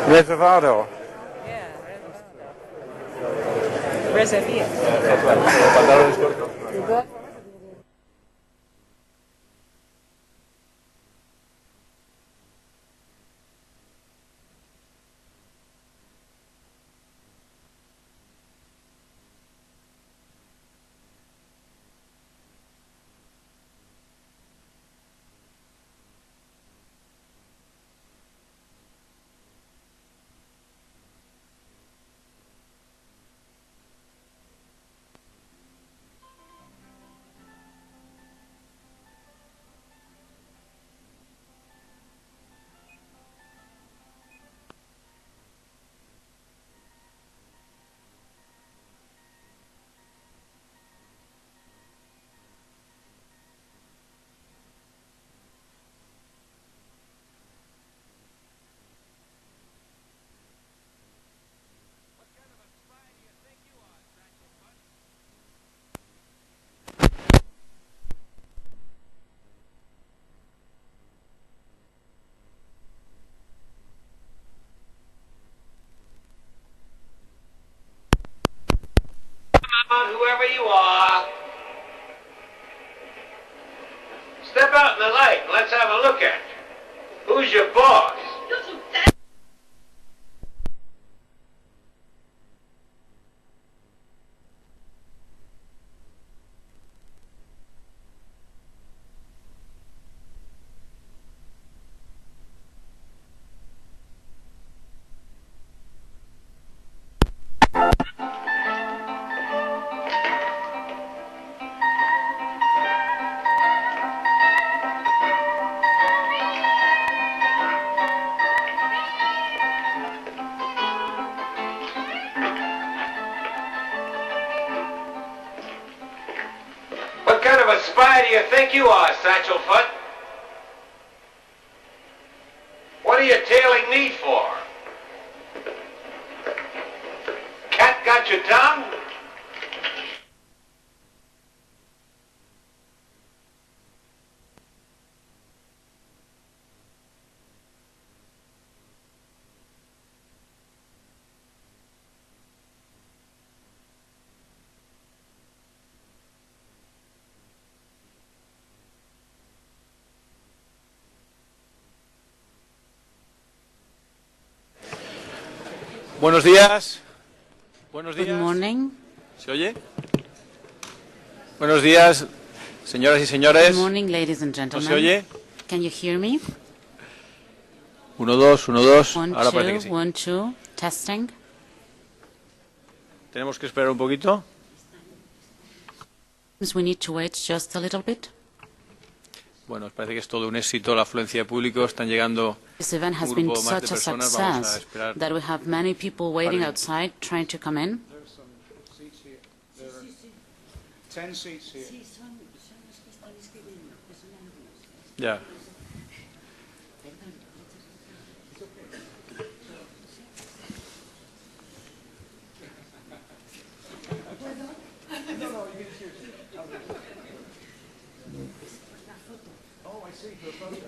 Reservado. Reserviert. Whoever you are, step out in the light and let's have a look at you. Who's your boss? What kind of a spy do you think you are, Satchelfoot? What are you tailing me for? Cat got your tongue? Buenos días. Buenos días. Good morning. ¿Se oye? Buenos días, señoras y señores. Good morning, ladies and ¿No gentlemen. se oye? Can you hear me? 1, 2, 1, 2. One, Ahora two, parece que sí. 1, 2. Testing. Tenemos que esperar un poquito. We need to wait just a little bit. Bueno, parece que es todo un éxito la afluencia de público. Están llegando This event has un been grupo más de such a personas. Vamos a success esperar. that we have many people waiting Vale. outside trying to come in. There's some seats here. There are 10 seats here. Ya. Oh, I see, for a photo.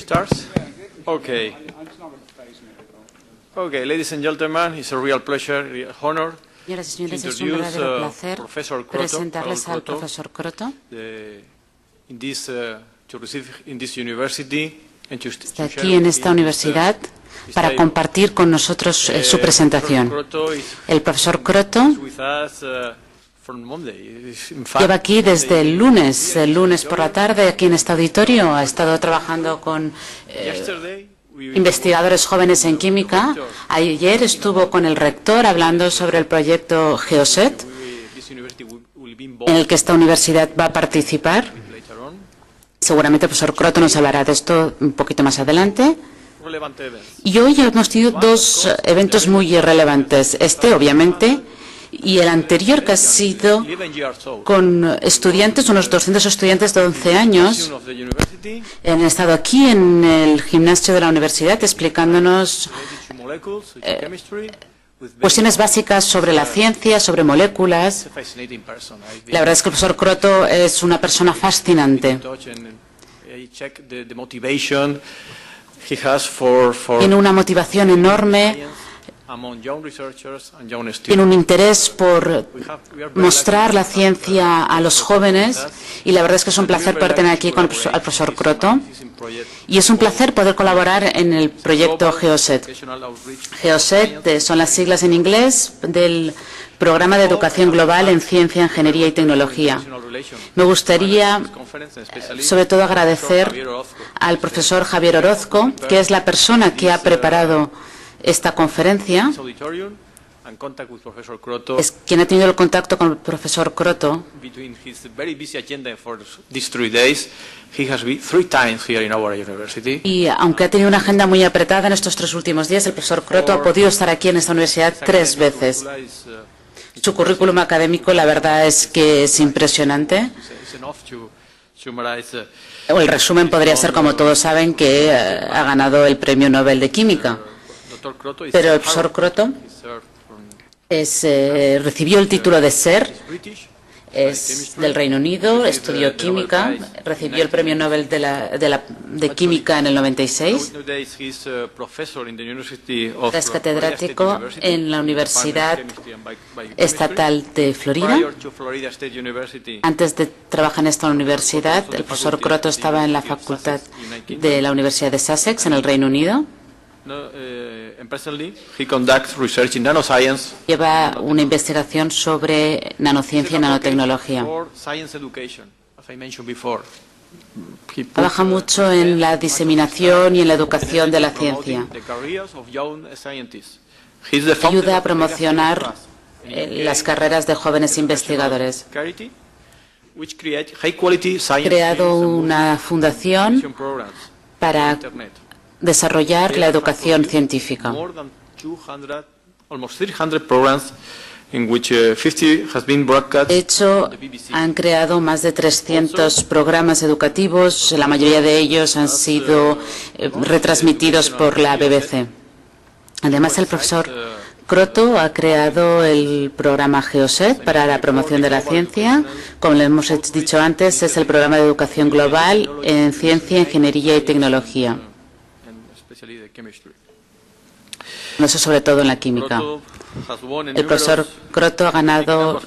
start? Okay. It's not going to faze me at all. Okay, ladies and gentlemen, it's a real pleasure, real honor Señoras y to señores, es un introduce verdadero placer Professor Kroto, presentarles Harold al Kroto, profesor Kroto. To receive in this university and to Está aquí en esta universidad para compartir con nosotros su presentación. El profesor Kroto lleva aquí desde el lunes por la tarde, aquí en este auditorio. Ha estado trabajando con investigadores jóvenes en química. Ayer estuvo con el rector hablando sobre el proyecto GeoSet, en el que esta universidad va a participar. Seguramente el profesor Kroto nos hablará de esto un poquito más adelante. Y hoy hemos tenido dos eventos muy relevantes. Este, obviamente, y el anterior, que ha sido con estudiantes, unos 200 estudiantes de 11 años. Han estado aquí en el gimnasio de la universidad explicándonos cuestiones básicas sobre la ciencia, sobre moléculas. La verdad es que el profesor Kroto es una persona fascinante. Tiene una motivación enorme, tiene un interés por mostrar la ciencia a los jóvenes, y la verdad es que es un placer poder tener aquí al profesor Kroto, y es un placer poder colaborar en el proyecto GeoSet. GeoSet son las siglas en inglés del Programa de Educación Global en Ciencia, Ingeniería y Tecnología. Me gustaría, sobre todo, agradecer al profesor Javier Orozco, que es la persona que ha preparado esta conferencia, es quien ha tenido el contacto con el profesor Kroto. Y aunque ha tenido una agenda muy apretada en estos 3 últimos días, el profesor Kroto ha podido estar aquí en esta universidad 3 veces. Su currículum académico, la verdad es que es impresionante. O el resumen podría ser, como todos saben, que ha ganado el Premio Nobel de Química. Pero el profesor Kroto recibió el título de Sir, es del Reino Unido, estudió química, recibió el Premio Nobel de Química en el 96. Es catedrático en la Universidad Estatal de Florida. Antes de trabajar en esta universidad, el profesor Kroto estaba en la facultad de la Universidad de Sussex, en el Reino Unido. Lleva una investigación sobre nanociencia y nanotecnología. Trabaja mucho en la diseminación y en la educación de la ciencia. Ayuda a promocionar las carreras de jóvenes investigadores. Ha creado una fundación para desarrollar la educación científica. De hecho, han creado más de 300 programas educativos, la mayoría de ellos han sido retransmitidos por la BBC. Además, el profesor Kroto ha creado el programa GeoSet para la promoción de la ciencia. Como le hemos dicho antes, es el programa de educación global en ciencia, ingeniería y tecnología. Eso sobre todo en la química. El profesor Kroto ha ganado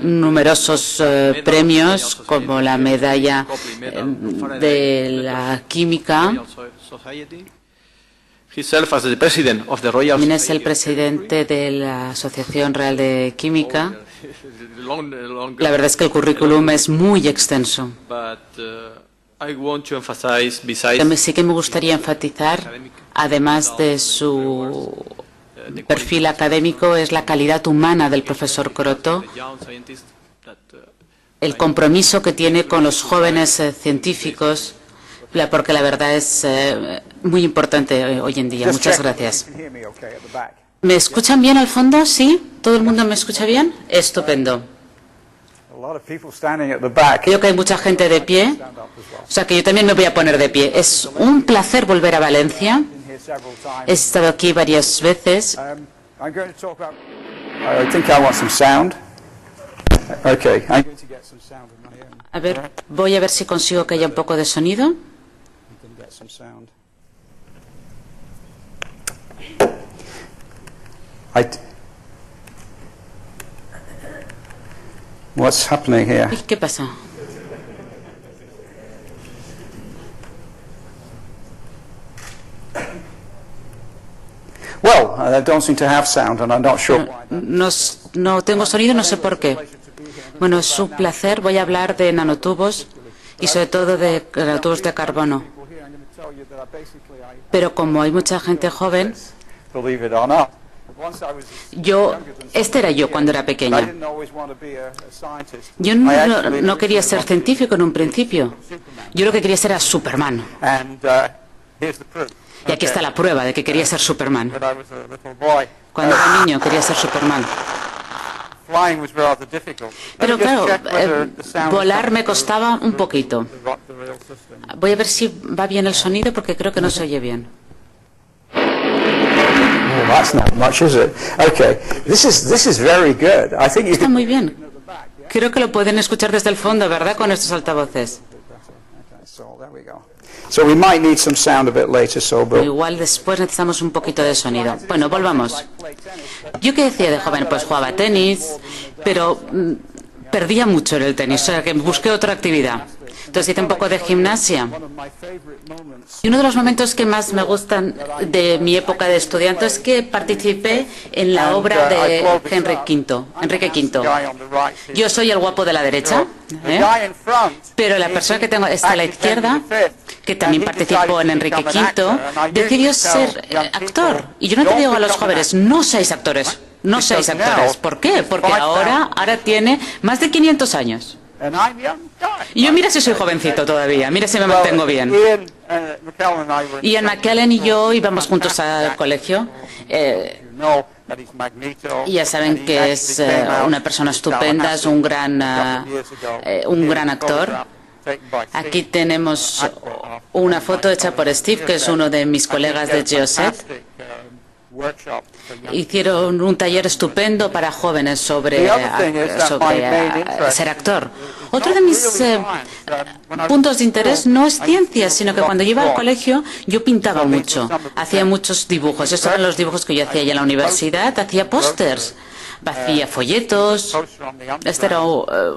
numerosos premios, como la medalla de la química. También es el presidente de la Asociación Real de Química. La verdad es que el currículum es muy extenso. Sí que me gustaría enfatizar, además de su perfil académico, es la calidad humana del profesor Kroto, el compromiso que tiene con los jóvenes científicos, porque la verdad es muy importante hoy en día. Muchas gracias. ¿Me escuchan bien al fondo? ¿Sí? ¿Todo el mundo me escucha bien? Estupendo. Veo que hay mucha gente de pie, o sea que yo también me voy a poner de pie. Es un placer volver a Valencia. He estado aquí varias veces. A ver, voy a ver si consigo que haya un poco de sonido. some sound. What's happening here? ¿Qué pasa? Well, I don't seem to have sound, and I'm not sure why. No tengo sonido, no sé por qué. Bueno, es un placer. Voy a hablar de nanotubos y sobre todo de nanotubos de carbono. Pero como hay mucha gente joven, este era yo cuando era pequeña. Yo no quería ser científico en un principio. Yo lo que quería ser era Superman. Y aquí está la prueba de que quería ser Superman. Cuando era niño quería ser Superman. Pero claro, volar me costaba un poquito. Voy a ver si va bien el sonido porque creo que no se oye bien. That's not much, is it? Okay, this is very good. I think you Está could... muy bien. Creo que lo pueden escuchar desde el fondo, ¿verdad? Con estos altavoces. Okay, so there we go. So we might need some sound a bit later, so but... Igual después necesitamos un poquito de sonido. Bueno, volvamos. Yo qué decía de joven, pues jugaba tenis, pero perdía mucho en el tenis, o sea que busqué otra actividad. Entonces hice un poco de gimnasia. Y uno de los momentos que más me gustan de mi época de estudiante es que participé en la obra de Enrique V. Yo soy el guapo de la derecha, pero la persona que tengo está a la izquierda, que también participó en Enrique V, decidió ser actor. Y yo no te digo a los jóvenes, no seáis actores, no seáis actores. ¿Por qué? Porque ahora tiene más de 500 años. Y yo mira si soy jovencito todavía, mira si me mantengo bien. Ian McKellen y yo íbamos juntos al colegio. Ya saben que es una persona estupenda, es un gran actor. Aquí tenemos una foto hecha por Steve, que es uno de mis colegas de Geoset. Hicieron un taller estupendo para jóvenes sobre ser actor. Otro de mis puntos de interés no es ciencia, sino que cuando iba al colegio yo pintaba mucho, hacía muchos dibujos. Estos eran los dibujos que yo hacía ya en la universidad, hacía pósters, hacía folletos. Este era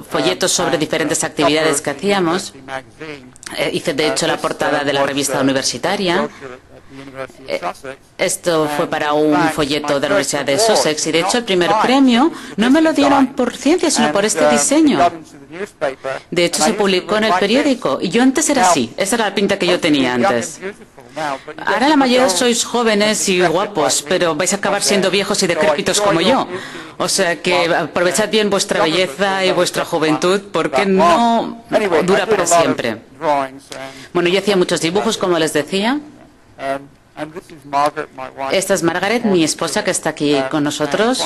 folletos sobre diferentes actividades que hacíamos. Hice de hecho la portada de la revista universitaria. Esto fue para un folleto de la Universidad de Sussex y de hecho el primer premio no me lo dieron por ciencia sino por este diseño. De hecho se publicó en el periódico y yo antes era así, esa era la pinta que yo tenía antes. Ahora la mayoría sois jóvenes y guapos, pero vais a acabar siendo viejos y decrépitos como yo. O sea que aprovechad bien vuestra belleza y vuestra juventud porque no dura para siempre. Bueno, yo hacía muchos dibujos, como les decía. Esta es Margaret, mi esposa, que está aquí con nosotros.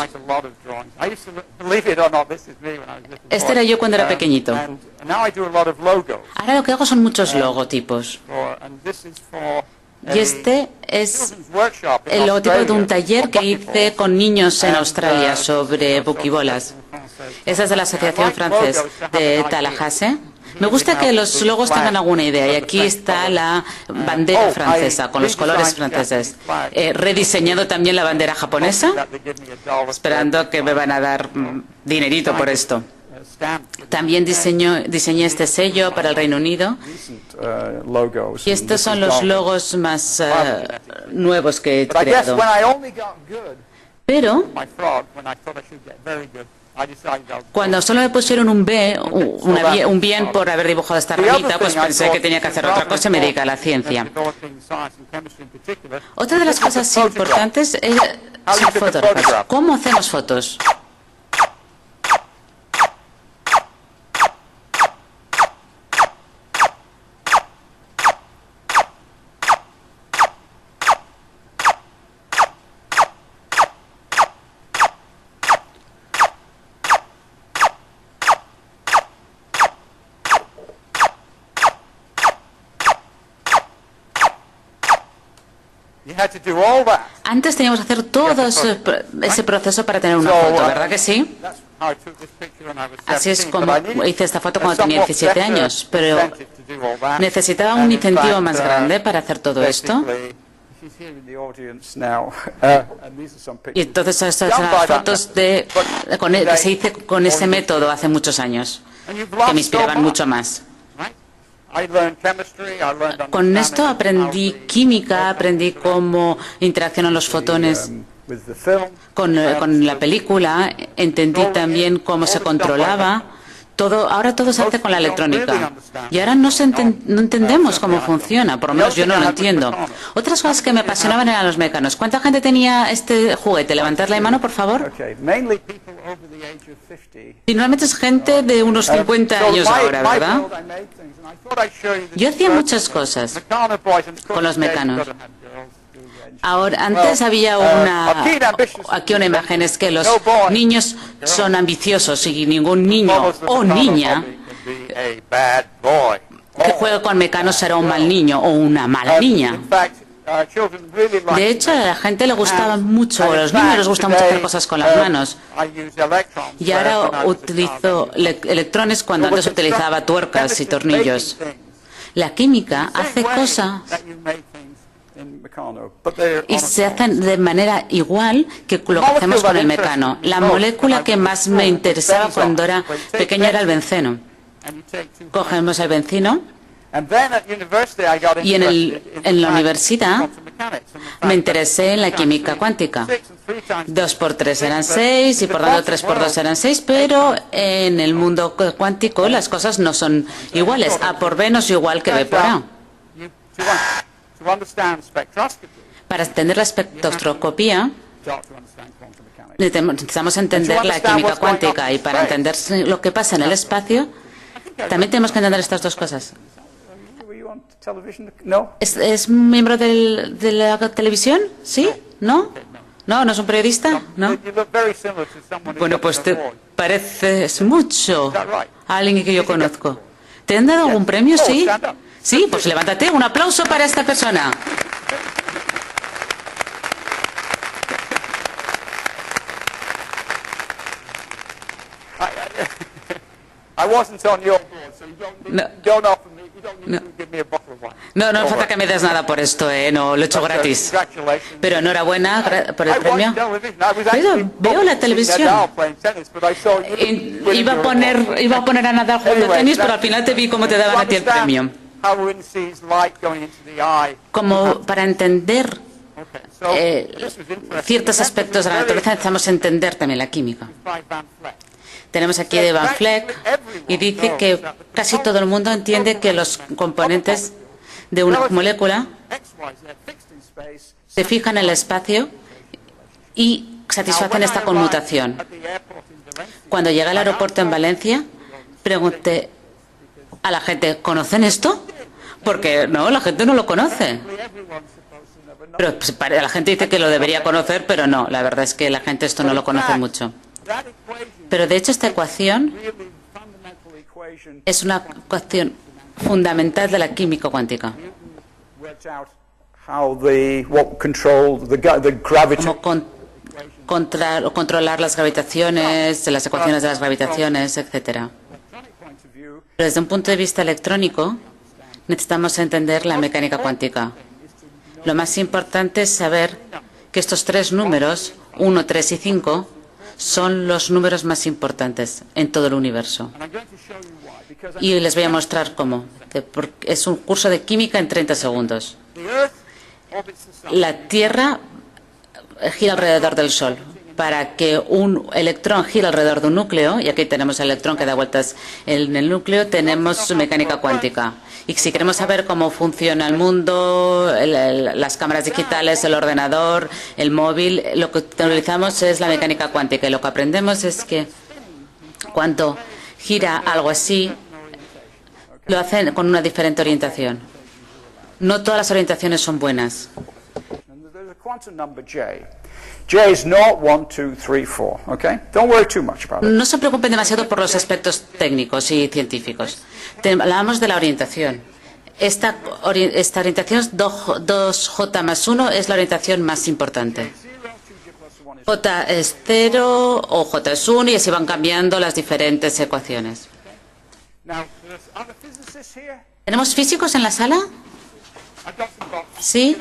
Este era yo cuando era pequeñito. Ahora lo que hago son muchos logotipos. Y este es el logotipo de un taller que hice con niños en Australia sobre buquibolas. Esa es de la Asociación Francesa de Tallahassee. Me gusta que los logos tengan alguna idea y aquí está la bandera francesa con los colores franceses. He rediseñado también la bandera japonesa, esperando que me van a dar dinerito por esto. También diseñé este sello para el Reino Unido y estos son los logos más nuevos que he creado. Pero cuando solo me pusieron un B, un bien por haber dibujado esta ranita, pues pensé que tenía que hacer otra cosa y me dediqué a la ciencia. Otra de las cosas importantes son fotógrafos. ¿Cómo hacemos fotos? Antes teníamos que hacer todo ese proceso para tener una foto, ¿verdad que sí? Así es como hice esta foto cuando tenía 17 años, pero necesitaba un incentivo más grande para hacer todo esto. Y entonces estas son las fotos que se hizo con ese método hace muchos años, que me inspiraban mucho más. Con esto aprendí química, aprendí cómo interaccionan los fotones con la película, entendí también cómo se controlaba. Ahora todo se hace con la electrónica. Y ahora no entendemos cómo funciona, por lo menos yo no lo entiendo. Otras cosas que me apasionaban eran los mecanos. ¿Cuánta gente tenía este juguete? Levantad la mano, por favor. Y normalmente es gente de unos 50 años ahora, ¿verdad? Yo hacía muchas cosas con los mecanos. Ahora, antes había aquí una imagen, es que los niños son ambiciosos y ningún niño o niña que juegue con mecanos será un mal niño o una mala niña. De hecho, a la gente le gustaba mucho, a los niños les gusta mucho hacer cosas con las manos. Y ahora utilizo electrones cuando antes utilizaba tuercas y tornillos. La química hace cosas y se hacen de manera igual que lo que hacemos con el mecano. La molécula que más me interesaba cuando era pequeña era el benceno. Cogemos el benceno y en la universidad me interesé en la química cuántica. 2 por 3 eran 6 y por tanto 3 por 2 eran 6, pero en el mundo cuántico las cosas no son iguales. A por B no es igual que B por A. Para entender la espectroscopía necesitamos entender la química cuántica, y para entender lo que pasa en el espacio también tenemos que entender estas dos cosas. ¿Es miembro de la televisión? ¿Sí? ¿No? ¿No? ¿No es un periodista? ¿No? Bueno, pues te pareces mucho a alguien que yo conozco. ¿Te han dado algún premio? ¿Sí? Sí, pues levántate. Un aplauso para esta persona. No hace falta que me des nada por esto, no lo he hecho gratis. Pero enhorabuena por el premio. Veo la televisión. Iba a poner a Nadal jugando tenis, pero al final te vi cómo te daban a ti el premio. Como para entender ciertos aspectos de la naturaleza necesitamos entender también la química. Tenemos aquí de Van Vleck y dice que casi todo el mundo entiende que los componentes de una molécula se fijan en el espacio y satisfacen esta conmutación. Cuando llegué al aeropuerto en Valencia, pregunté a la gente, ¿conocen esto? Porque no, la gente no lo conoce. Pero la gente dice que lo debería conocer, pero no, la verdad es que la gente esto no lo conoce mucho. Pero de hecho esta ecuación es una ecuación fundamental de la química cuántica. Cómo controlar las gravitaciones, las ecuaciones de las gravitaciones, etcétera. Pero desde un punto de vista electrónico necesitamos entender la mecánica cuántica. Lo más importante es saber que estos 3 números, 1, 3 y 5, son los números más importantes en todo el universo. Y les voy a mostrar cómo. Es un curso de química en 30 segundos. La Tierra gira alrededor del Sol. Para que un electrón gire alrededor de un núcleo, y aquí tenemos el electrón que da vueltas en el núcleo, tenemos su mecánica cuántica. Y si queremos saber cómo funciona el mundo, las cámaras digitales, el ordenador, el móvil, lo que utilizamos es la mecánica cuántica. Y lo que aprendemos es que cuando gira algo así, lo hacen con una diferente orientación. No todas las orientaciones son buenas. No se preocupen demasiado por los aspectos técnicos y científicos. Hablamos de la orientación. Esta orientación 2J más 1 es la orientación más importante. J es 0 o J es 1 y así van cambiando las diferentes ecuaciones. ¿Tenemos físicos en la sala? ¿Sí?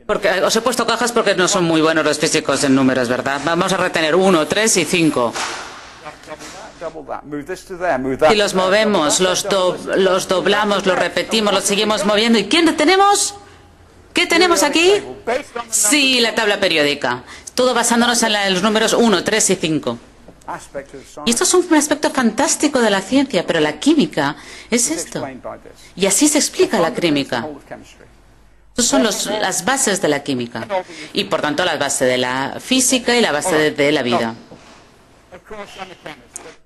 Porque os he puesto cajas porque no son muy buenos los físicos en números, ¿verdad? Vamos a retener 1, 3 y 5. Si los movemos, los doblamos, los repetimos, los seguimos moviendo. ¿Y quién tenemos? ¿Qué tenemos aquí? Sí, la tabla periódica. Todo basándonos en los números 1, 3 y 5. Y esto es un aspecto fantástico de la ciencia, pero la química es esto. Y así se explica la química. Estas son las bases de la química. Y por tanto la base de la física y la base de la vida.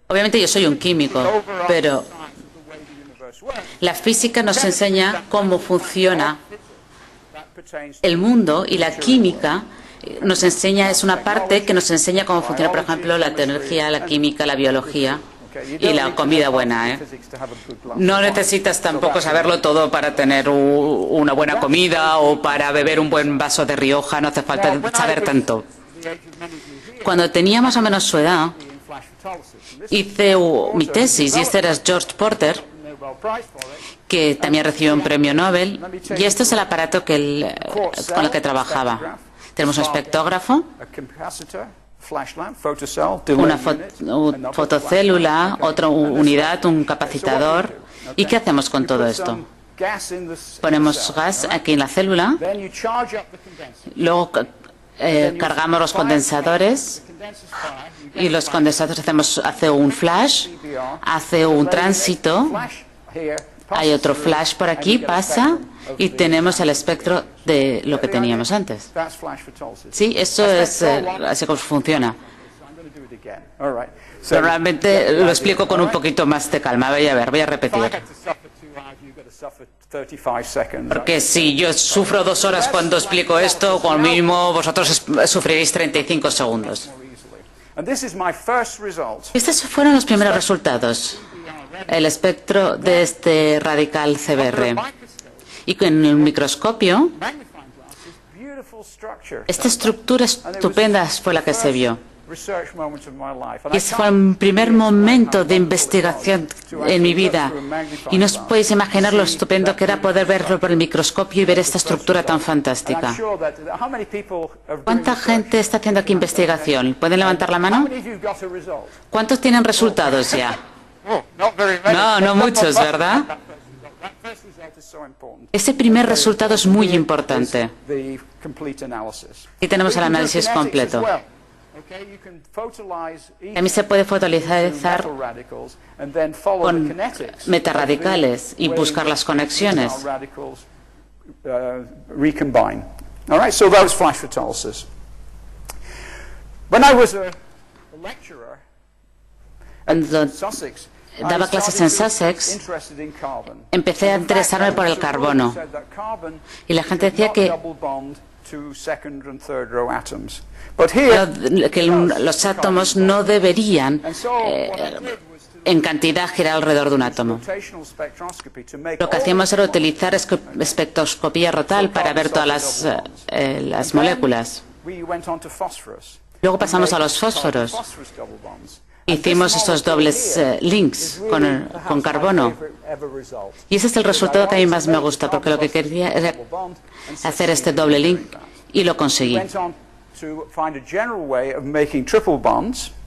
Obviamente yo soy un químico, pero la física nos enseña cómo funciona el mundo y la química nos enseña, es una parte que nos enseña cómo funciona, por ejemplo, la energía, la química, la biología y la comida buena. No necesitas tampoco saberlo todo para tener una buena comida o para beber un buen vaso de Rioja, no hace falta saber tanto. Cuando tenía más o menos su edad, hice mi tesis, y este era George Porter, que también recibió un premio Nobel, y este es el aparato con el que trabajaba. Tenemos un espectógrafo, una fotocélula, otra unidad, un capacitador. ¿Y qué hacemos con todo esto? Ponemos gas aquí en la célula, luego cargamos los condensadores y los condensadores hace un flash, hace un tránsito, hay otro flash por aquí, pasa y tenemos el espectro de lo que teníamos antes. Sí, eso es así como funciona. Pero realmente lo explico con un poquito más de calma. Voy a repetir. Porque si yo sufro 2 horas cuando explico esto, con mínimo vosotros sufriréis 35 segundos. Estos fueron los primeros resultados. El espectro de este radical CBR. Y con el microscopio, esta estructura estupenda fue la que se vio. Y ese fue el primer momento de investigación en mi vida. Y no os podéis imaginar lo estupendo que era poder verlo por el microscopio y ver esta estructura tan fantástica. ¿Cuánta gente está haciendo aquí investigación? ¿Pueden levantar la mano? ¿Cuántos tienen resultados ya? No muchos, ¿verdad? Ese primer resultado es muy importante. Y tenemos el análisis completo. También se puede fotolizar con metarradicales y buscar las conexiones. Cuando daba clases en Sussex, empecé a interesarme por el carbono. Y la gente decía que los átomos no deberían en cantidad girar alrededor de un átomo. Lo que hacíamos era utilizar espectroscopía rotal para ver todas las moléculas. Luego pasamos a los fósforos. Hicimos estos dobles links con carbono. Y ese es el resultado que a mí más me gusta, porque lo que quería era hacer este doble link y lo conseguí.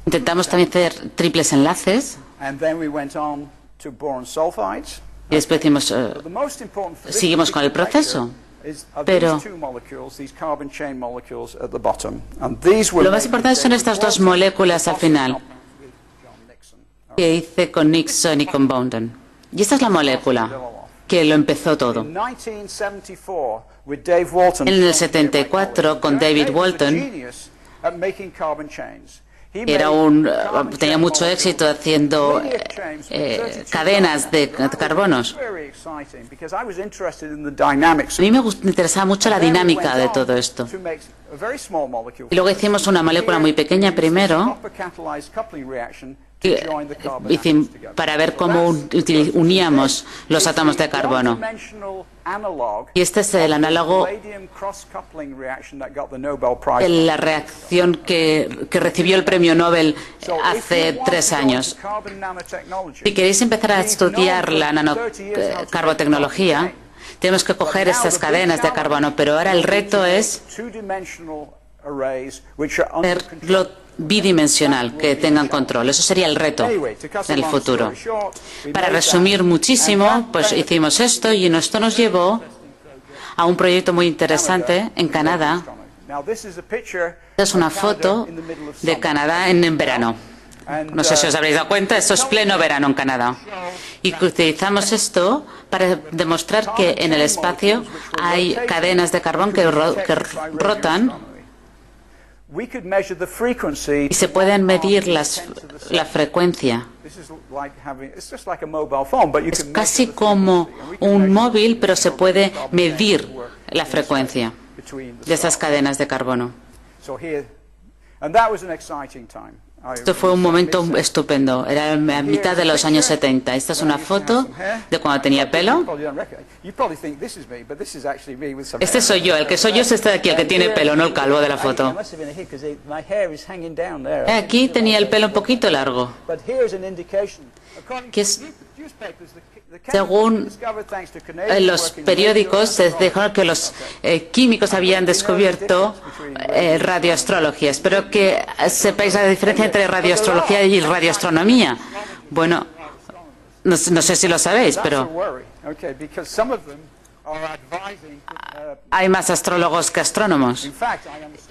Intentamos también hacer triples enlaces. Y después seguimos con el proceso. Pero lo más importante son estas dos moléculas al final, que hice con Nixon y con Bowden. Y esta es la molécula que lo empezó todo. En el 74, con David Walton, tenía mucho éxito haciendo cadenas de carbonos. A mí me interesaba mucho la dinámica de todo esto. Y luego hicimos una molécula muy pequeña primero, para ver cómo uníamos los átomos de carbono. Y este es el análogo de la reacción que recibió el premio Nobel hace 3 años. Si queréis empezar a estudiar la nanocarbotecnología, tenemos que coger estas cadenas de carbono, pero ahora el reto es hacerlo bidimensional, que tengan control. Eso sería el reto en el futuro. Para resumir muchísimo, pues hicimos esto y esto nos llevó a un proyecto muy interesante en Canadá. Esta es una foto de Canadá en verano. No sé si os habréis dado cuenta, esto es pleno verano en Canadá. Y utilizamos esto para demostrar que en el espacio hay cadenas de carbón que rotan y se pueden medir la frecuencia. Es casi como un móvil, pero se puede medir la frecuencia de esas cadenas de carbono. Esto fue un momento estupendo. Era a mitad de los años 70. Esta es una foto de cuando tenía pelo. Este soy yo. El que soy yo es este de aquí, el que tiene pelo, no el calvo de la foto. Aquí tenía el pelo un poquito largo. Según los periódicos, se dijo que los químicos habían descubierto radioastrología. Espero que sepáis la diferencia entre radioastrología y radioastronomía. Bueno, no sé si lo sabéis, pero hay más astrólogos que astrónomos.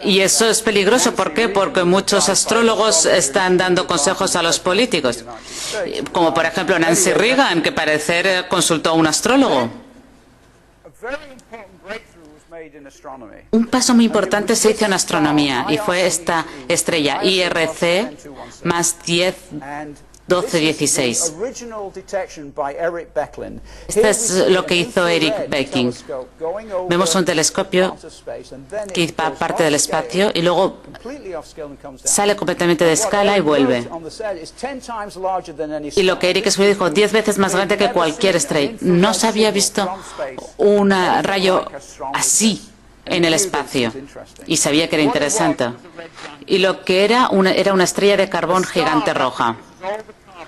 Y eso es peligroso. ¿Por qué? Porque muchos astrólogos están dando consejos a los políticos. Como por ejemplo Nancy Reagan, que parecer consultó a un astrólogo. Un paso muy importante se hizo en astronomía y fue esta estrella IRC más 1216. Esto es lo que hizo Eric Becking. Vemos un telescopio que va parte del espacio y luego sale completamente de escala y vuelve. Y lo que Eric escribió dijo, 10 veces más grande que cualquier estrella. No se había visto un rayo así en el espacio y sabía que era interesante. Y lo que era una estrella de carbón gigante roja.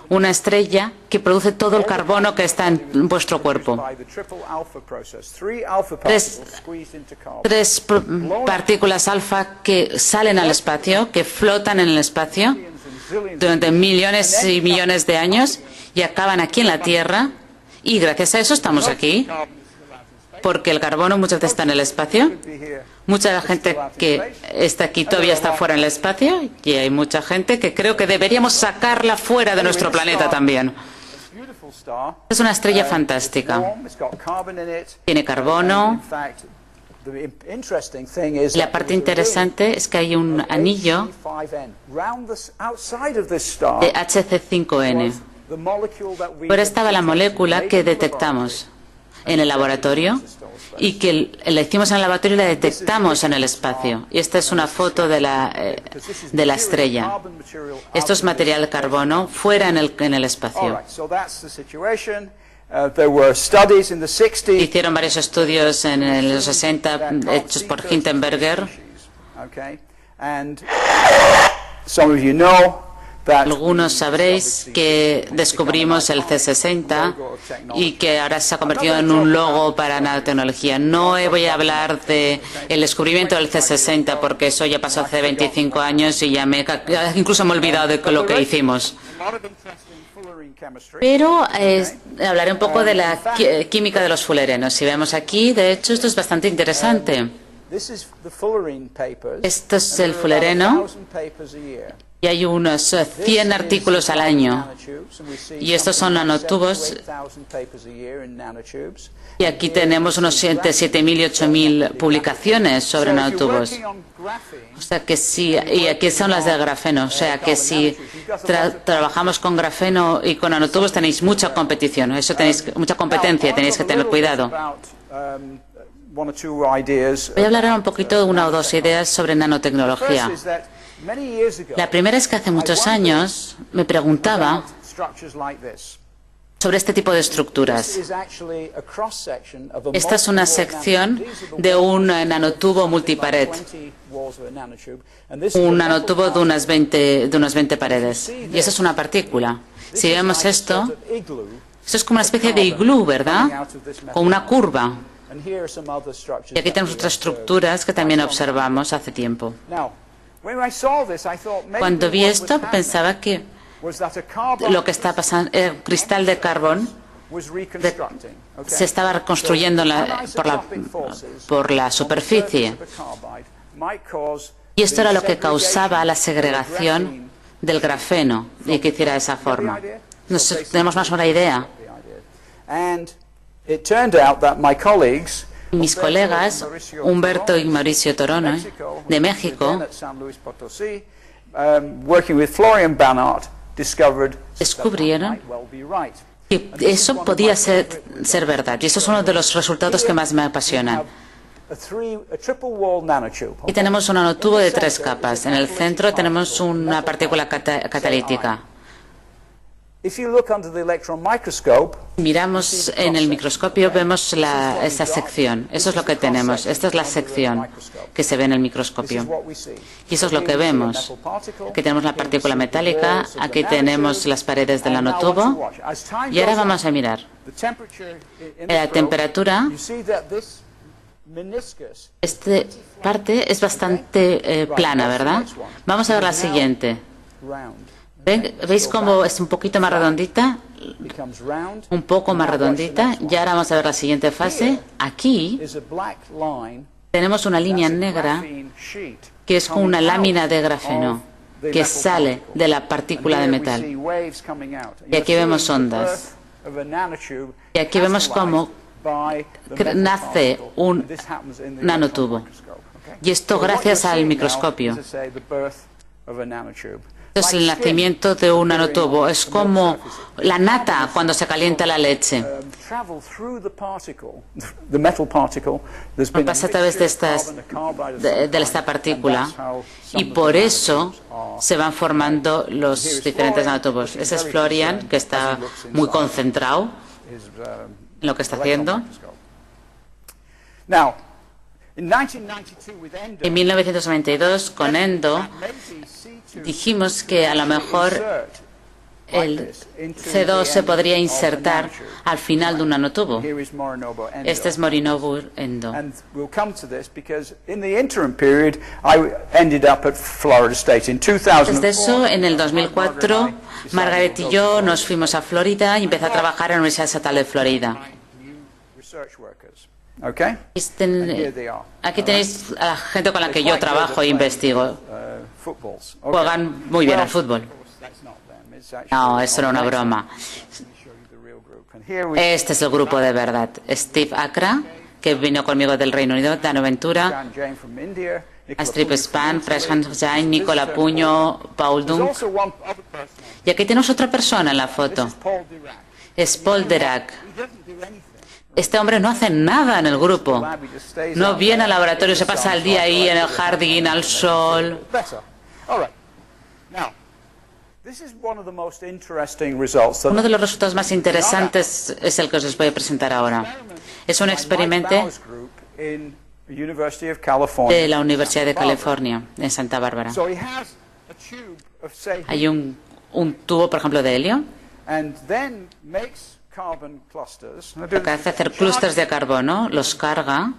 Una estrella que produce todo el carbono que está en vuestro cuerpo. Tres partículas alfa que salen al espacio, que flotan en el espacio durante millones y millones de años y acaban aquí en la Tierra. Y gracias a eso estamos aquí. Porque el carbono muchas veces está en el espacio. Mucha de la gente que está aquí todavía está fuera en el espacio y hay mucha gente que creo que deberíamos sacarla fuera de nuestro planeta también. Es una estrella fantástica. Tiene carbono. La parte interesante es que hay un anillo de HC5N. Pero estaba la molécula que detectamos en el laboratorio y que la hicimos en el laboratorio y la detectamos en el espacio. Y esta es una foto de la estrella. Esto es material de carbono fuera en el espacio. Hicieron varios estudios en los 60 hechos por Hindenburger. Algunos sabréis que descubrimos el C60 y que ahora se ha convertido en un logo para nanotecnología. No voy a hablar del descubrimiento del C60 porque eso ya pasó hace 25 años y incluso me he olvidado de lo que hicimos. Pero hablaré un poco de la química de los fullerenos. Si vemos aquí, de hecho, esto es bastante interesante. Esto es el fullereno. Y hay unos 100 artículos al año. Y estos son nanotubos. Y aquí tenemos unos 7.000 y 8.000 publicaciones sobre nanotubos. O sea que sí, y aquí son las del grafeno. O sea que si trabajamos con grafeno y con nanotubos tenéis mucha competición. Eso tenéis mucha competencia, tenéis que tener cuidado. one or two ideas. Voy a hablar ahora un poquito de una o dos ideas sobre nanotecnología. First is that many years ago, La primera es que hace muchos años me preguntaba about structures like this. sobre este tipo de estructuras. This is actually a cross-section of a Esta es una multi-wall sección nanotube. These are the de un walls, nanotubo multipared, 20 walls of a nanotube. And this is un a metal nanotubo de unas 20 paredes. Y eso es una partícula. This Si is vemos like a esto, sort of igloo esto es como una especie de iglú, ¿verdad? Con una curva. And here are some other structures Y aquí that tenemos we otras observed. estructuras que también observamos hace tiempo. Now, when I saw this, I thought maybe Cuando vi what was esto, happening pensaba que was that a carbon lo que está pasando, el cristal de carbón was reconstructing. Okay? se estaba reconstruyendo So, por la superficie. Y esto era lo que causaba la segregación del grafeno y que hiciera de esa forma. Tenemos más o menos una idea. And it turned out that my colleagues, Mis colegas, Humberto y Mauricio Torono, de México, at San Luis Potosí, working with Florian Bannard, discovered descubrieron that might well be right. que eso podía ser verdad. Y eso es uno de los resultados que más me apasionan. A triple wall nanotube. Y tenemos un nanotubo de 3 capas. En el centro tenemos una partícula catalítica. If you look under the electron microscope, Miramos en el microscopio, vemos esta sección. Eso es lo que tenemos. Esta es la sección que se ve en el this is microscopio. what we see. Y eso es lo que vemos. Aquí tenemos la partícula metálica, aquí tenemos las paredes del nanotubo. Y ahora vamos a mirar. The temperature in La this temperatura, you see that this meniscus esta parte es bastante plana, ¿verdad? Vamos a ver la siguiente. round ¿Veis cómo es un poquito más redondita? becomes round. Un poco más redondita. Y ahora vamos a ver la siguiente fase. Aquí Is a black line tenemos una línea negra graphene sheet que es como una coming out lámina de of grafeno the que metal sale particle. de la partícula de And here we see metal. waves coming out. Y aquí You're vemos seeing the ondas. birth of a nanotube Y aquí vemos cómo by the metal nace particle. un And this happens in the nanotubo. electron microscope, okay? Y esto So what gracias you're al seeing now microscopio. is, as I say, the birth of a nanotube. Esto es el nacimiento de un nanotubo. Es como la nata cuando se calienta la leche. Travel through the particle, the metal particle. There's been a Pasa a través de mixture of estas carbon, a carbide of some de esta kind, partícula and that's how some y of por the eso nanotubes se van formando los Here is diferentes Florian, nanotubos. looking Ese es very Florian, concerned que as está he looks muy inside concentrado his, en lo que está electron haciendo. microscope. Now, in 1992 with Endo, En 1992, con Endo, maybe C2 dijimos que a lo mejor insert el C2 se podría insertar al final de un nanotubo. Here is Morinobu Endo. Este es Morinobu Endo. And we'll come to this because in the interim period, I ended up at Florida State in 2004. Desde eso, en el 2004, Margaret y yo nos fuimos a Florida y empecé a trabajar en la Universidad Estatal de Florida. Research workers. Okay? Aquí tenéis a la gente con la que yo trabajo e investigo. Footballs. Juegan muy bien al fútbol. That's not them. It's actually No, eso era una broma. show you the real group. And here we Este es el grupo de verdad. Steve Akra, que vino conmigo del Reino Unido, Dano Ventura, Dan Jane from India, Nicola Astrip Puig Span, from Italy. Prashant Jain, Nicola Puño, Paul There's Dunk. also one other person. Y aquí tenemos otra persona en la This foto. is Paul Dirac. Es Paul Dirac. He doesn't do anything. Este hombre no hace nada en el grupo. Lab, he just stays No out viene al there. laboratorio, se pasa el día ahí en el jardín, al sol. Better. All right. Now, this is one of the most interesting results that Uno de los resultados más interesantes es el que os voy a presentar ahora. Es un Mike experimento Bauer's group in the University of California. de la Universidad de California, en Santa Bárbara. So he has a tube of, say, Hay un tubo, por ejemplo, de helio, and then makes carbon clusters. lo que hace es hacer clústeres de carbono, los carga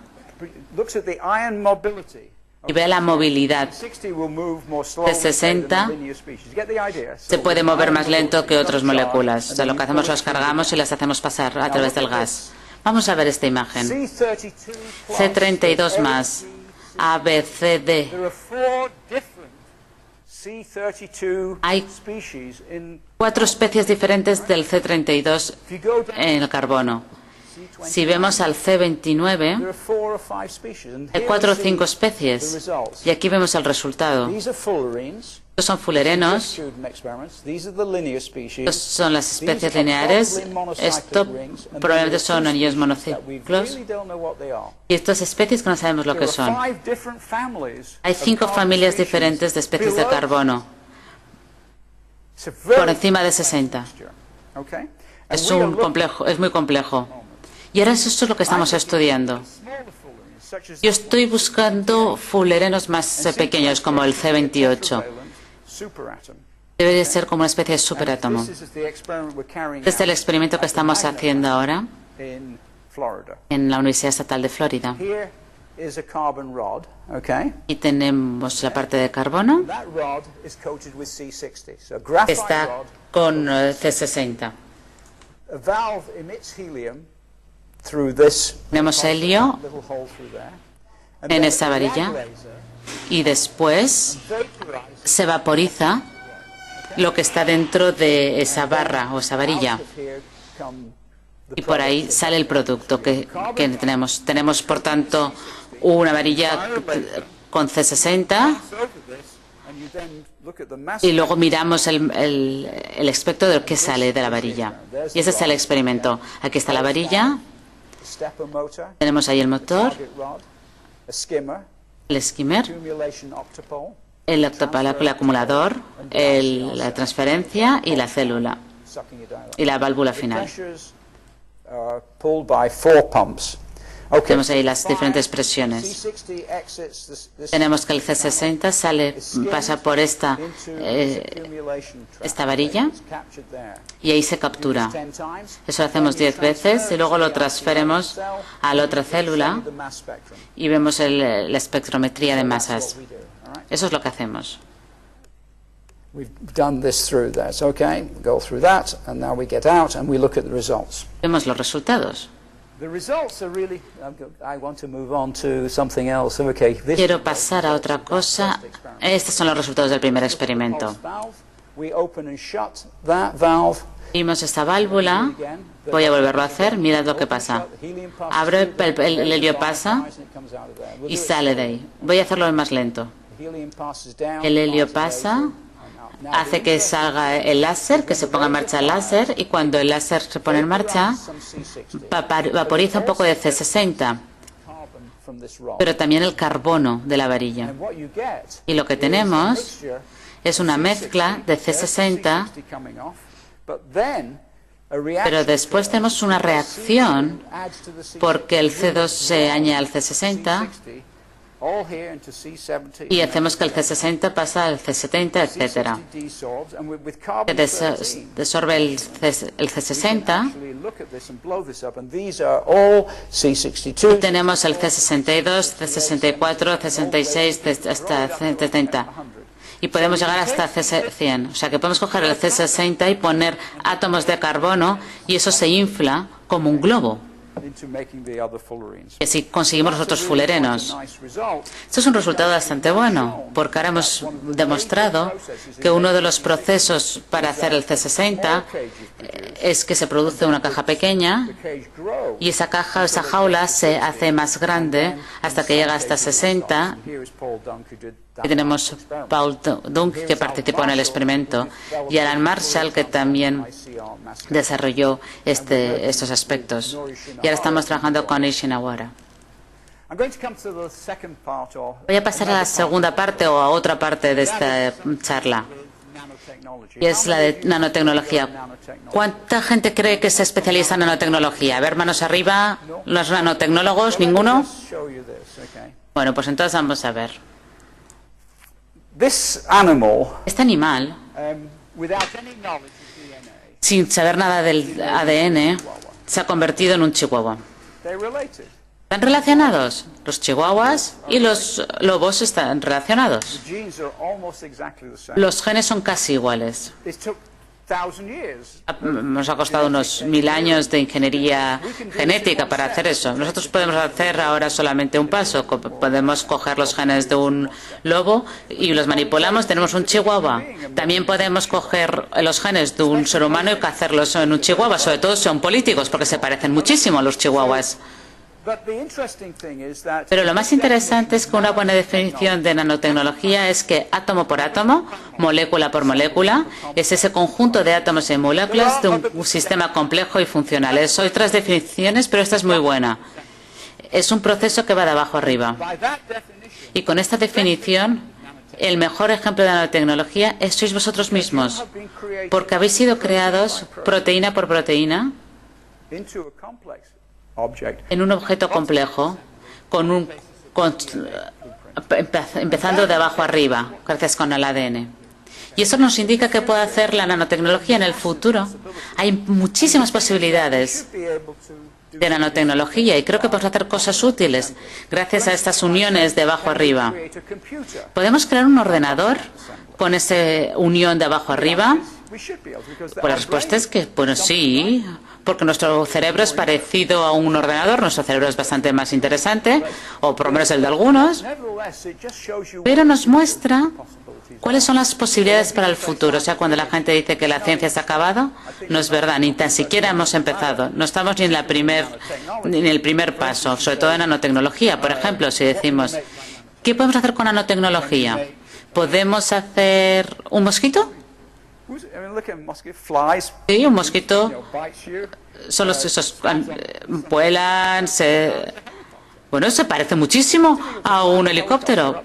Looks at the ion mobility. y ve la movilidad. 60 will move more slowly De 60 than the linear species. Get the idea? Se So puede with mover ion más lento que otras mobility, moléculas. O sea, lo que hacemos las cargamos y las hacemos pasar a través del gas. Vamos a ver esta imagen. C32 plus C32 más, A, B, C, D. There are 4 different C32 Hay species in 4 especies diferentes del C32 if you go down en el carbono. C20, Si vemos al there C29, are 4 or 5 species. And hay here 4 o we 5 see the especies. results. Y aquí vemos el resultado. These are fullerenes. Estos son fulerenos. Estos son las especies lineares. Esto probablemente son anillos monociclos. Y estas especies que no sabemos lo que son. Hay 5 familias diferentes de especies de carbono. Por encima de 60. Es muy complejo. Y ahora eso es lo que estamos estudiando. Yo estoy buscando fulerenos más pequeños, como el C28. Debería ser como una especie de superátomo. Este es el experimento que estamos haciendo ahora en la Universidad Estatal de Florida. Y tenemos la parte de carbono. Está con C60. Tenemos helio en esa varilla y después se vaporiza lo que está dentro de esa barra o esa varilla y por ahí sale el producto que tenemos. Tenemos, por tanto, una varilla con C60 y luego miramos el espectro de lo que sale de la varilla. Y ese es el experimento. Aquí está la varilla. Tenemos ahí el motor, el skimmer, el acumulador, la transferencia y la célula y la válvula final. Tenemos ahí las diferentes presiones. Tenemos que el C60 pasa por esta varilla y ahí se captura. Eso lo hacemos 10 veces y luego lo transferimos a la otra célula y vemos la espectrometría de masas. Eso es lo que hacemos. Vemos los resultados. Quiero pasar a otra cosa. Estos son los resultados del primer experimento. Vimos esta válvula. Voy a volverlo a hacer. Mirad lo que pasa. Abre, el helio pasa y sale de ahí. Voy a hacerlo más lento. El helio pasa, hace que salga el láser, que se ponga en marcha el láser, y cuando el láser se pone en marcha, vaporiza un poco de C60, pero también el carbono de la varilla. Y lo que tenemos es una mezcla de C60, pero después tenemos una reacción porque el C2 se añade al C60 y hacemos que el C60 pasa al C70, etcétera. Desorbe el C60 y tenemos el C62, C64, C66 hasta C70. Y podemos llegar hasta C100. O sea que podemos coger el C60 y poner átomos de carbono y eso se infla como un globo. Y así conseguimos los otros fulerenos. Esto es un resultado bastante bueno, porque ahora hemos demostrado que uno de los procesos para hacer el C60 es que se produce una caja pequeña y esa caja, esa jaula se hace más grande hasta que llega hasta 60. Y tenemos Paul Dunk, que participó en el experimento, y Alan Marshall, que también desarrolló estos aspectos. Y ahora estamos trabajando con Ishinawara. Voy a pasar a la segunda parte o a otra parte de esta charla, y es la de nanotecnología. ¿Cuánta gente cree que se especializa en nanotecnología? A ver, manos arriba. ¿Los nanotecnólogos? ¿Ninguno? Bueno, pues entonces vamos a ver. Este animal, sin saber nada del ADN, se ha convertido en un chihuahua. ¿Están relacionados? Los chihuahuas y los lobos están relacionados. Los genes son casi iguales. Nos ha costado unos 1000 años de ingeniería genética para hacer eso. Nosotros podemos hacer ahora solamente un paso. Podemos coger los genes de un lobo y los manipulamos. Tenemos un chihuahua. También podemos coger los genes de un ser humano y hacerlos en un chihuahua. Sobre todo son políticos, porque se parecen muchísimo a los chihuahuas. Pero lo más interesante es que una buena definición de nanotecnología es que átomo por átomo, molécula por molécula, es ese conjunto de átomos y moléculas de un sistema complejo y funcional. Hay otras definiciones, pero esta es muy buena. Es un proceso que va de abajo arriba. Y con esta definición, el mejor ejemplo de nanotecnología sois vosotros mismos, porque habéis sido creados proteína por proteína en un objeto complejo, empezando de abajo arriba, gracias con el ADN. Y eso nos indica que puede hacer la nanotecnología en el futuro. Hay muchísimas posibilidades de nanotecnología y creo que podemos hacer cosas útiles gracias a estas uniones de abajo arriba. ¿Podemos crear un ordenador con esa unión de abajo arriba? Pues la respuesta es que, bueno, sí, porque nuestro cerebro es parecido a un ordenador, nuestro cerebro es bastante más interesante, o por lo menos el de algunos, pero nos muestra cuáles son las posibilidades para el futuro. O sea, cuando la gente dice que la ciencia se ha acabado, no es verdad, ni tan siquiera hemos empezado. No estamos ni en el primer paso, sobre todo en nanotecnología. Por ejemplo, si decimos, ¿qué podemos hacer con nanotecnología? ¿Podemos hacer un mosquito? Sí, un mosquito. Son esos vuelan, bueno, se parece muchísimo a un helicóptero.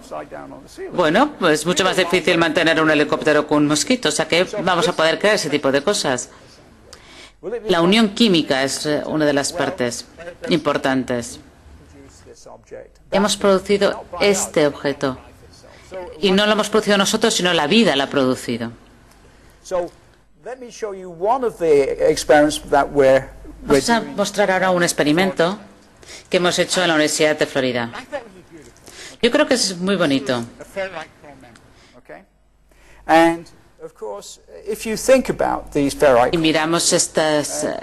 Bueno, pues es mucho más difícil mantener un helicóptero que un mosquito, o sea que vamos a poder crear ese tipo de cosas. La unión química es una de las partes importantes. Hemos producido este objeto. Y no lo hemos producido nosotros, sino la vida la ha producido. Vamos a mostrar ahora un experimento que hemos hecho en la Universidad de Florida. Yo creo que es muy bonito. Y miramos estas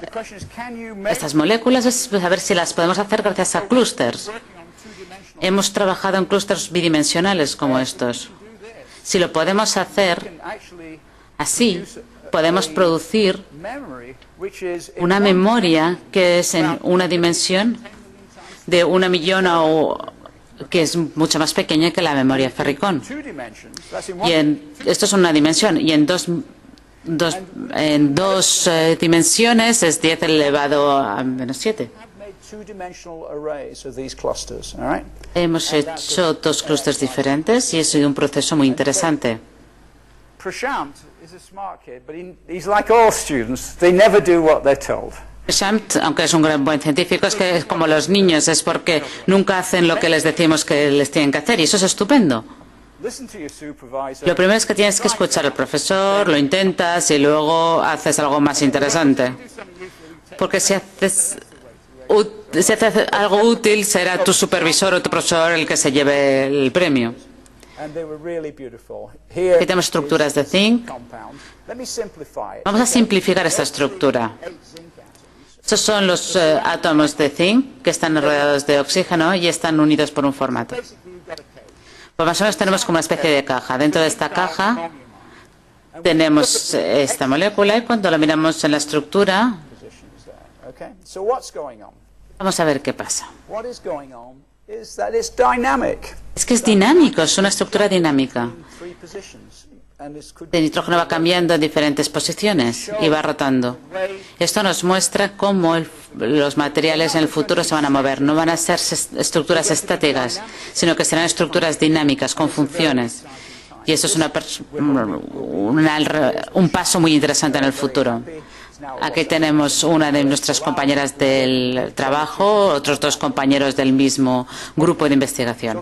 moléculas, es a ver si las podemos hacer gracias a clústeres. Hemos trabajado en clústeres bidimensionales como estos. Si lo podemos hacer así, podemos producir una memoria que es en una dimensión de 1 millón o que es mucho más pequeña que la memoria Ferricón. Y esto es una dimensión y en dos dimensiones es 10 elevado a menos 7. Hemos hecho 2 clústeres diferentes y ha sido un proceso muy interesante. Prashant, aunque es un gran buen científico, es que es como los niños, es porque nunca hacen lo que les decimos que les tienen que hacer y eso es estupendo. Lo primero es que tienes que escuchar al profesor, lo intentas y luego haces algo más interesante. Porque si haces algo útil, será tu supervisor o tu profesor el que se lleve el premio. Aquí tenemos estructuras de zinc. Vamos a simplificar esta estructura. Estos son los átomos de zinc que están rodeados de oxígeno y están unidos por un formato. Pues más o menos tenemos como una especie de caja. Dentro de esta caja tenemos esta molécula y cuando la miramos en la estructura, vamos a ver qué pasa. Es que es dinámico, es una estructura dinámica. El nitrógeno va cambiando en diferentes posiciones y va rotando. Esto nos muestra cómo los materiales en el futuro se van a mover. No van a ser estructuras estáticas, sino que serán estructuras dinámicas, con funciones. Y eso es un paso muy interesante en el futuro. Aquí tenemos una de nuestras compañeras del trabajo, otros 2 compañeros del mismo grupo de investigación.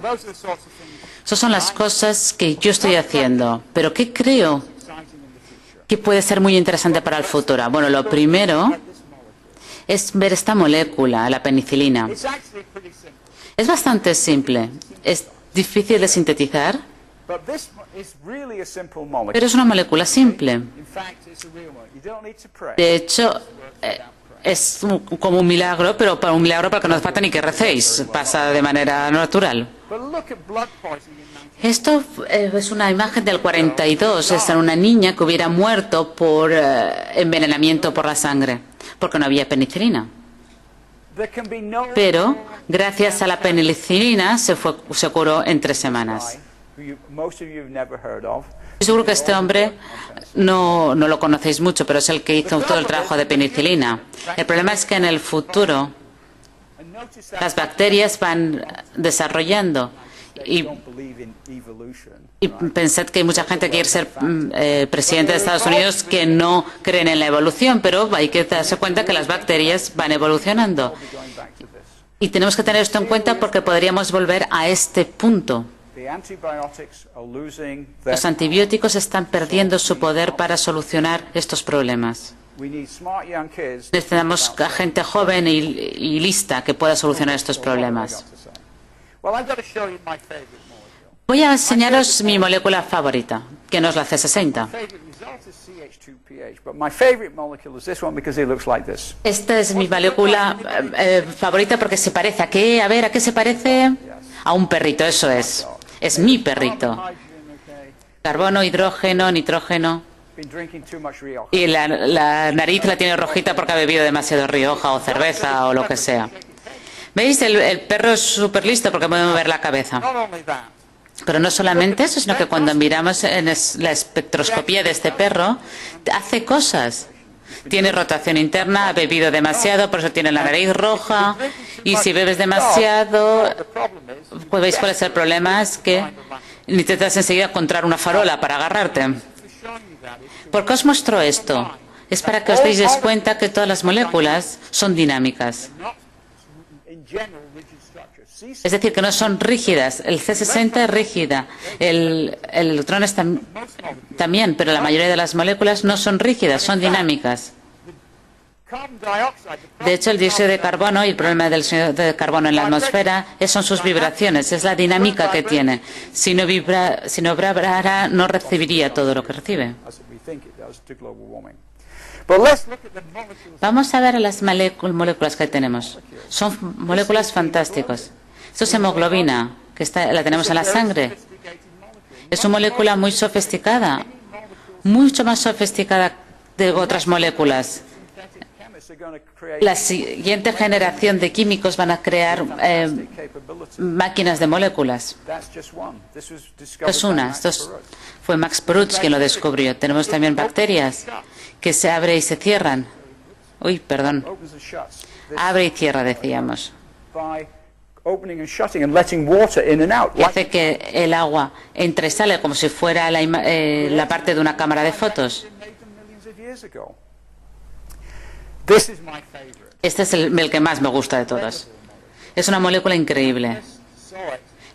Esas son las cosas que yo estoy haciendo, pero ¿qué creo que puede ser muy interesante para el futuro? Bueno, lo primero es ver esta molécula, la penicilina. Es bastante simple, es difícil de sintetizar, pero es una molécula simple. De hecho, es como un milagro, pero para un milagro para que no hace falta ni que recéis, pasa de manera natural. Esto es una imagen del 42, es una niña que hubiera muerto por envenenamiento por la sangre, porque no había penicilina. pero gracias a la penicilina se curó en 3 semanas. Estoy seguro que este hombre no lo conocéis mucho, pero es el que hizo todo el trabajo de penicilina. El problema es que en el futuro las bacterias van desarrollando y pensad que hay mucha gente que quiere ser presidente de Estados Unidos que no creen en la evolución, pero hay que darse cuenta que las bacterias van evolucionando. Y tenemos que tener esto en cuenta porque podríamos volver a este punto. Los antibióticos están perdiendo su poder para solucionar estos problemas. Necesitamos a gente joven y lista que pueda solucionar estos problemas. Voy a enseñaros mi molécula favorita, que no es la C60. Esta es mi molécula favorita porque se parece ¿a qué? A ver, ¿a qué se parece? A un perrito, eso es. Es mi perrito. Carbono, hidrógeno, nitrógeno. Y la nariz la tiene rojita porque ha bebido demasiado Rioja o cerveza o lo que sea. ¿Veis? El perro es súper listo porque puede mover la cabeza. Pero no solamente eso, sino que cuando miramos en la espectroscopía de este perro, hace cosas. Tiene rotación interna, ha bebido demasiado, por eso tiene la nariz roja. Y si bebes demasiado, pues veis cuál es el problema, es que necesitas enseguida encontrar una farola para agarrarte. ¿Por qué os muestro esto? Es para que os deis cuenta que todas las moléculas son dinámicas. Es decir, que no son rígidas. El C60 es rígida, el neutrón también, pero la mayoría de las moléculas no son rígidas, son dinámicas. De hecho, el dióxido de carbono y el problema del dióxido de carbono en la atmósfera son sus vibraciones, es la dinámica que tiene. Si no vibrara, no recibiría todo lo que recibe. Vamos a ver las moléculas que tenemos. Son moléculas fantásticas. Esto es hemoglobina, que la tenemos en la sangre. Es una molécula muy sofisticada, mucho más sofisticada de otras moléculas. La siguiente generación de químicos van a crear máquinas de moléculas. Es una. Esto fue Max Perutz quien lo descubrió. Tenemos también bacterias que se abren y se cierran. Uy, perdón. Abre y cierra, decíamos. Y hace que el agua entre y sale como si fuera la parte de una cámara de fotos. Este es el que más me gusta de todos. Es una molécula increíble.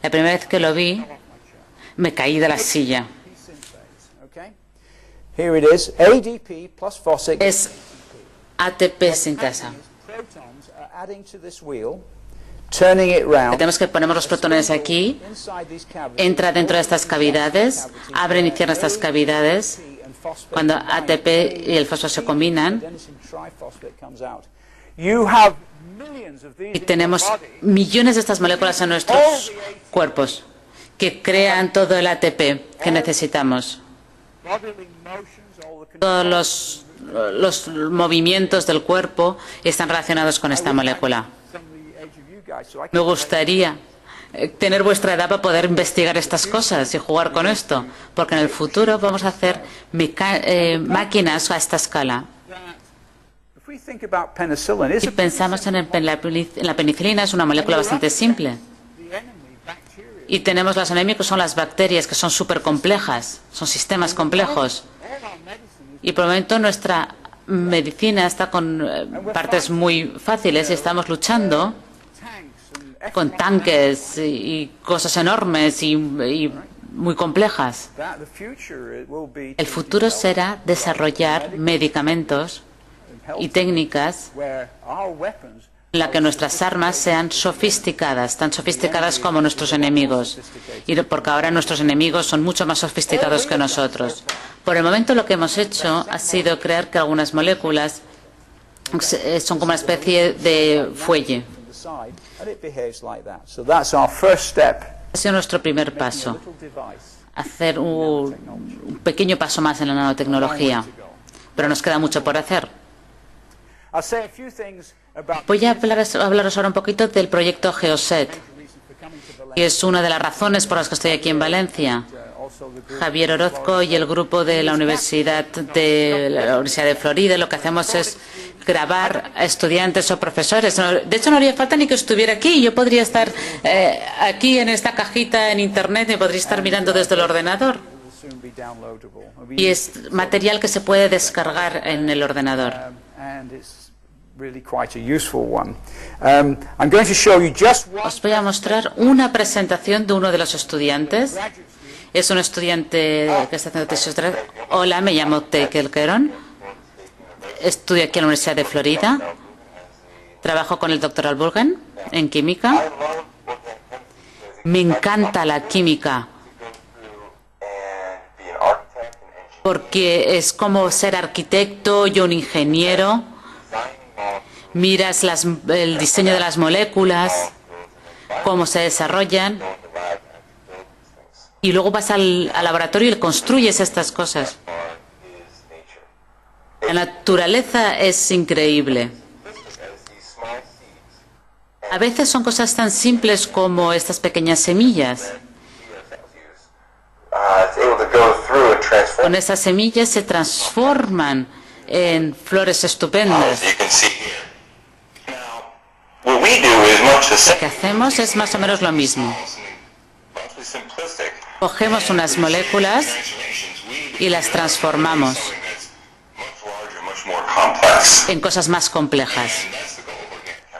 La primera vez que lo vi, me caí de la silla. Es ATP sintasa. Tenemos que poner los protones aquí, entra dentro de estas cavidades, abren y cierran estas cavidades. Cuando ATP y el fosfato se combinan, y tenemos millones de estas moléculas en nuestros cuerpos que crean todo el ATP que necesitamos. Todos los movimientos del cuerpo están relacionados con esta molécula. Me gustaría tener vuestra edad para poder investigar estas cosas y jugar con esto, porque en el futuro vamos a hacer máquinas a esta escala. Si pensamos en la penicilina, es una molécula bastante simple. Y tenemos los enemigos, son las bacterias, que son súper complejas, son sistemas complejos. Y por el momento nuestra medicina está con partes muy fáciles y estamos luchando con tanques y cosas enormes y muy complejas. El futuro será desarrollar medicamentos y técnicas en la que nuestras armas sean sofisticadas, tan sofisticadas como nuestros enemigos, y porque ahora nuestros enemigos son mucho más sofisticados que nosotros. Por el momento lo que hemos hecho ha sido crear que algunas moléculas son como una especie de fuelle. Ha sido nuestro primer paso, hacer un pequeño paso más en la nanotecnología, pero nos queda mucho por hacer. Voy a hablaros ahora un poquito del proyecto GeoSet, que es una de las razones por las que estoy aquí en Valencia. Javier Orozco y el grupo de la Universidad de Florida, lo que hacemos es grabar a estudiantes o profesores. De hecho, no haría falta ni que estuviera aquí. Yo podría estar aquí en esta cajita en Internet, me podría estar mirando desde el ordenador. Y es material que se puede descargar en el ordenador. Os voy a mostrar una presentación de uno de los estudiantes. Es un estudiante que está haciendo tesis doctoral. Hola, me llamo Teikel Keron. Estudio aquí en la Universidad de Florida. Trabajo con el Dr. Alburgen en química. Me encanta la química porque es como ser arquitecto y un ingeniero. Miras el diseño de las moléculas, cómo se desarrollan, y luego vas al laboratorio y construyes estas cosas. La naturaleza es increíble. A veces son cosas tan simples como estas pequeñas semillas. Con esas semillas se transforman en flores estupendas. Lo que hacemos es más o menos lo mismo. Cogemos unas moléculas y las transformamos en cosas más complejas.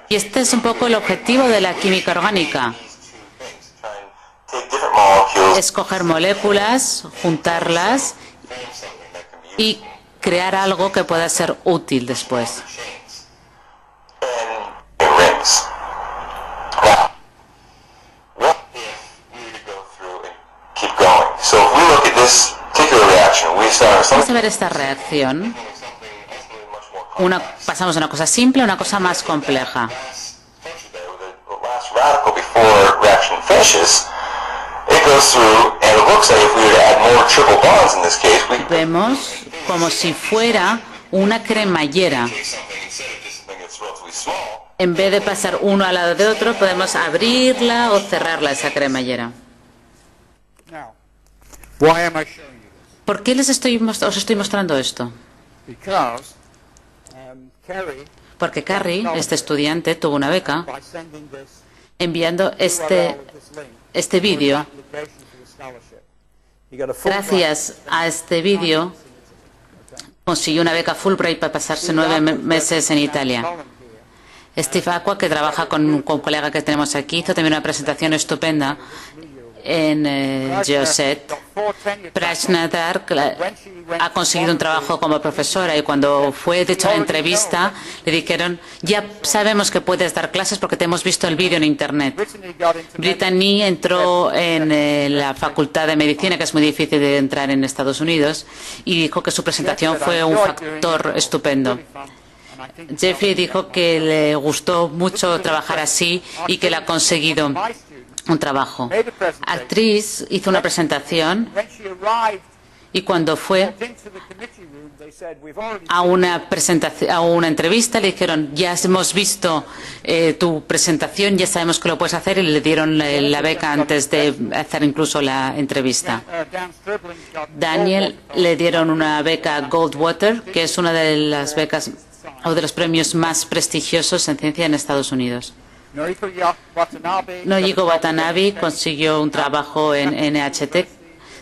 Y este es un poco el objetivo de la química orgánica. Escoger moléculas, juntarlas y crear algo que pueda ser útil después. Vamos a ver esta reacción. Pasamos de una cosa simple a una cosa más compleja. Vemos como si fuera una cremallera. En vez de pasar uno al lado de otro, podemos abrirla o cerrarla, esa cremallera. ¿Por qué os estoy mostrando esto? Porque Carrie, este estudiante, tuvo una beca enviando este vídeo. Gracias a este vídeo consiguió una beca Fulbright para pasarse 9 meses en Italia. Steve Aqua, que trabaja con un colega que tenemos aquí, hizo también una presentación estupenda en GeoSet. Prashna Dark ha conseguido un trabajo como profesora y cuando fue de hecho la entrevista le dijeron: ya sabemos que puedes dar clases porque te hemos visto el vídeo en Internet. Brittany entró en la Facultad de Medicina, que es muy difícil de entrar en Estados Unidos, y dijo que su presentación fue un factor estupendo. Jeffrey dijo que le gustó mucho trabajar así y que le ha conseguido un trabajo. Actriz hizo una presentación y cuando fue a una entrevista le dijeron: ya hemos visto tu presentación, ya sabemos que lo puedes hacer, y le dieron la beca antes de hacer incluso la entrevista. Daniel le dieron una beca Goldwater, que es una de las becas o de los premios más prestigiosos en ciencia en Estados Unidos. Nojiko Watanabe consiguió un trabajo en NHT.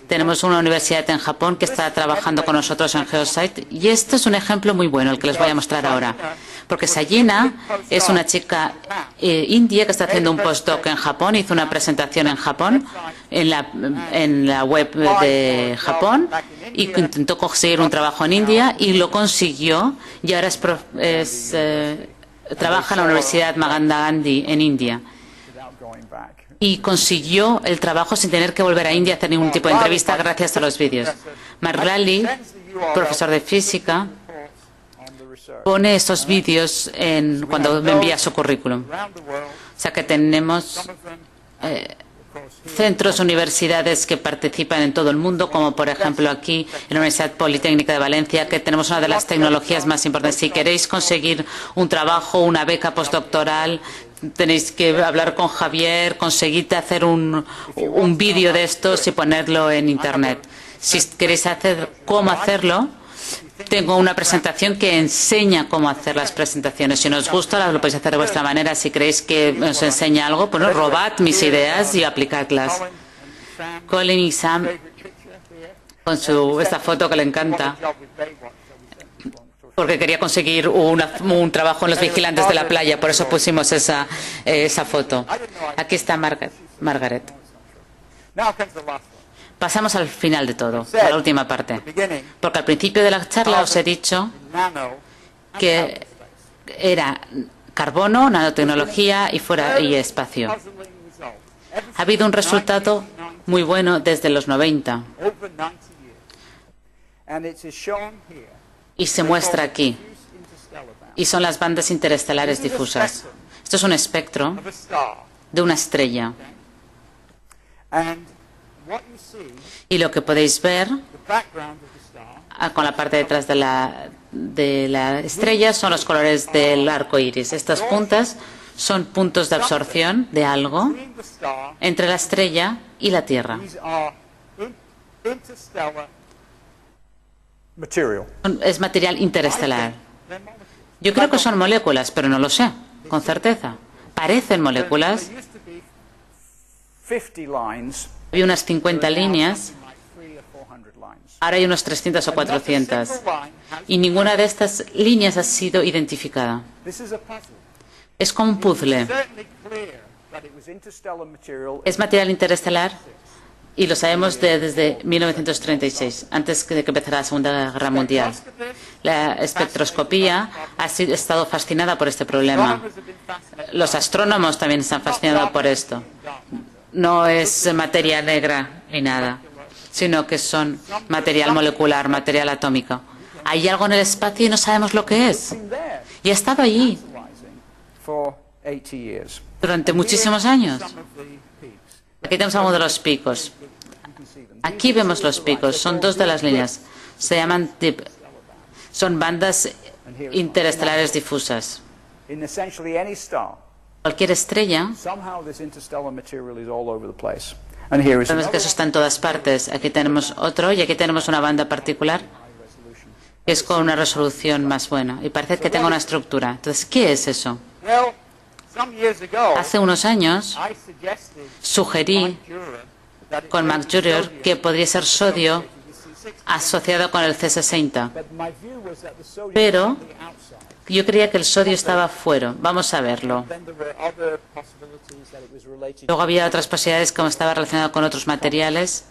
Tenemos una universidad en Japón que está trabajando con nosotros en GeoSite, y este es un ejemplo muy bueno, el que les voy a mostrar ahora. Porque Sayina es una chica india que está haciendo un postdoc en Japón, hizo una presentación en Japón, en la web de Japón, y intentó conseguir un trabajo en India y lo consiguió, y ahora trabaja en la Universidad Mahatma Gandhi en India. Y consiguió el trabajo sin tener que volver a India a hacer ningún tipo de entrevista gracias a los vídeos. Mark Raleigh, profesor de física, pone estos vídeos cuando me envía su currículum. O sea que tenemos centros, universidades que participan en todo el mundo, como por ejemplo aquí en la Universidad Politécnica de Valencia, que tenemos una de las tecnologías más importantes. Si queréis conseguir un trabajo, una beca postdoctoral, tenéis que hablar con Javier, conseguid hacer un vídeo de estos y ponerlo en Internet. Si queréis hacer cómo hacerlo, tengo una presentación que enseña cómo hacer las presentaciones. Si no os gusta, lo podéis hacer de vuestra manera. Si creéis que os enseña algo, pues robad mis ideas y aplicadlas. Colin y Sam, con esta foto que le encanta, porque quería conseguir un trabajo en los vigilantes de la playa, por eso pusimos esa foto. Aquí está Margaret. Pasamos al final de todo, a la última parte. Porque al principio de la charla os he dicho que era carbono, nanotecnología y espacio. Ha habido un resultado muy bueno desde los 90. Y se muestra aquí. Y son las bandas interestelares difusas. Esto es un espectro de una estrella. Y lo que podéis ver con la parte detrás de la estrella son los colores del arco iris. Estas puntas son puntos de absorción de algo entre la estrella y la Tierra. Es material interestelar. Yo creo que son moléculas, pero no lo sé, con certeza. Parecen moléculas. Había unas 50 líneas, ahora hay unos 300 o 400. Y ninguna de estas líneas ha sido identificada. Es como un puzzle. Es material interestelar y lo sabemos desde 1936, antes de que empezara la Segunda Guerra Mundial. La espectroscopía ha estado fascinada por este problema. Los astrónomos también están fascinados por esto. No es materia negra ni nada, sino que son material molecular, material atómico. Hay algo en el espacio y no sabemos lo que es. Y ha estado allí durante muchísimos años. Aquí tenemos algunos de los picos. Aquí vemos los picos, son dos de las líneas. Se llaman DIP. Son bandas interestelares difusas. Cualquier estrella, sabemos que eso está en todas partes. Aquí tenemos otro y aquí tenemos una banda particular que es con una resolución más buena y parece que tenga una estructura. Entonces, ¿qué es eso? Hace unos años sugerí con McJurrier que podría ser sodio asociado con el C60, pero yo creía que el sodio estaba fuera. Vamos a verlo. Luego había otras posibilidades como estaba relacionado con otros materiales.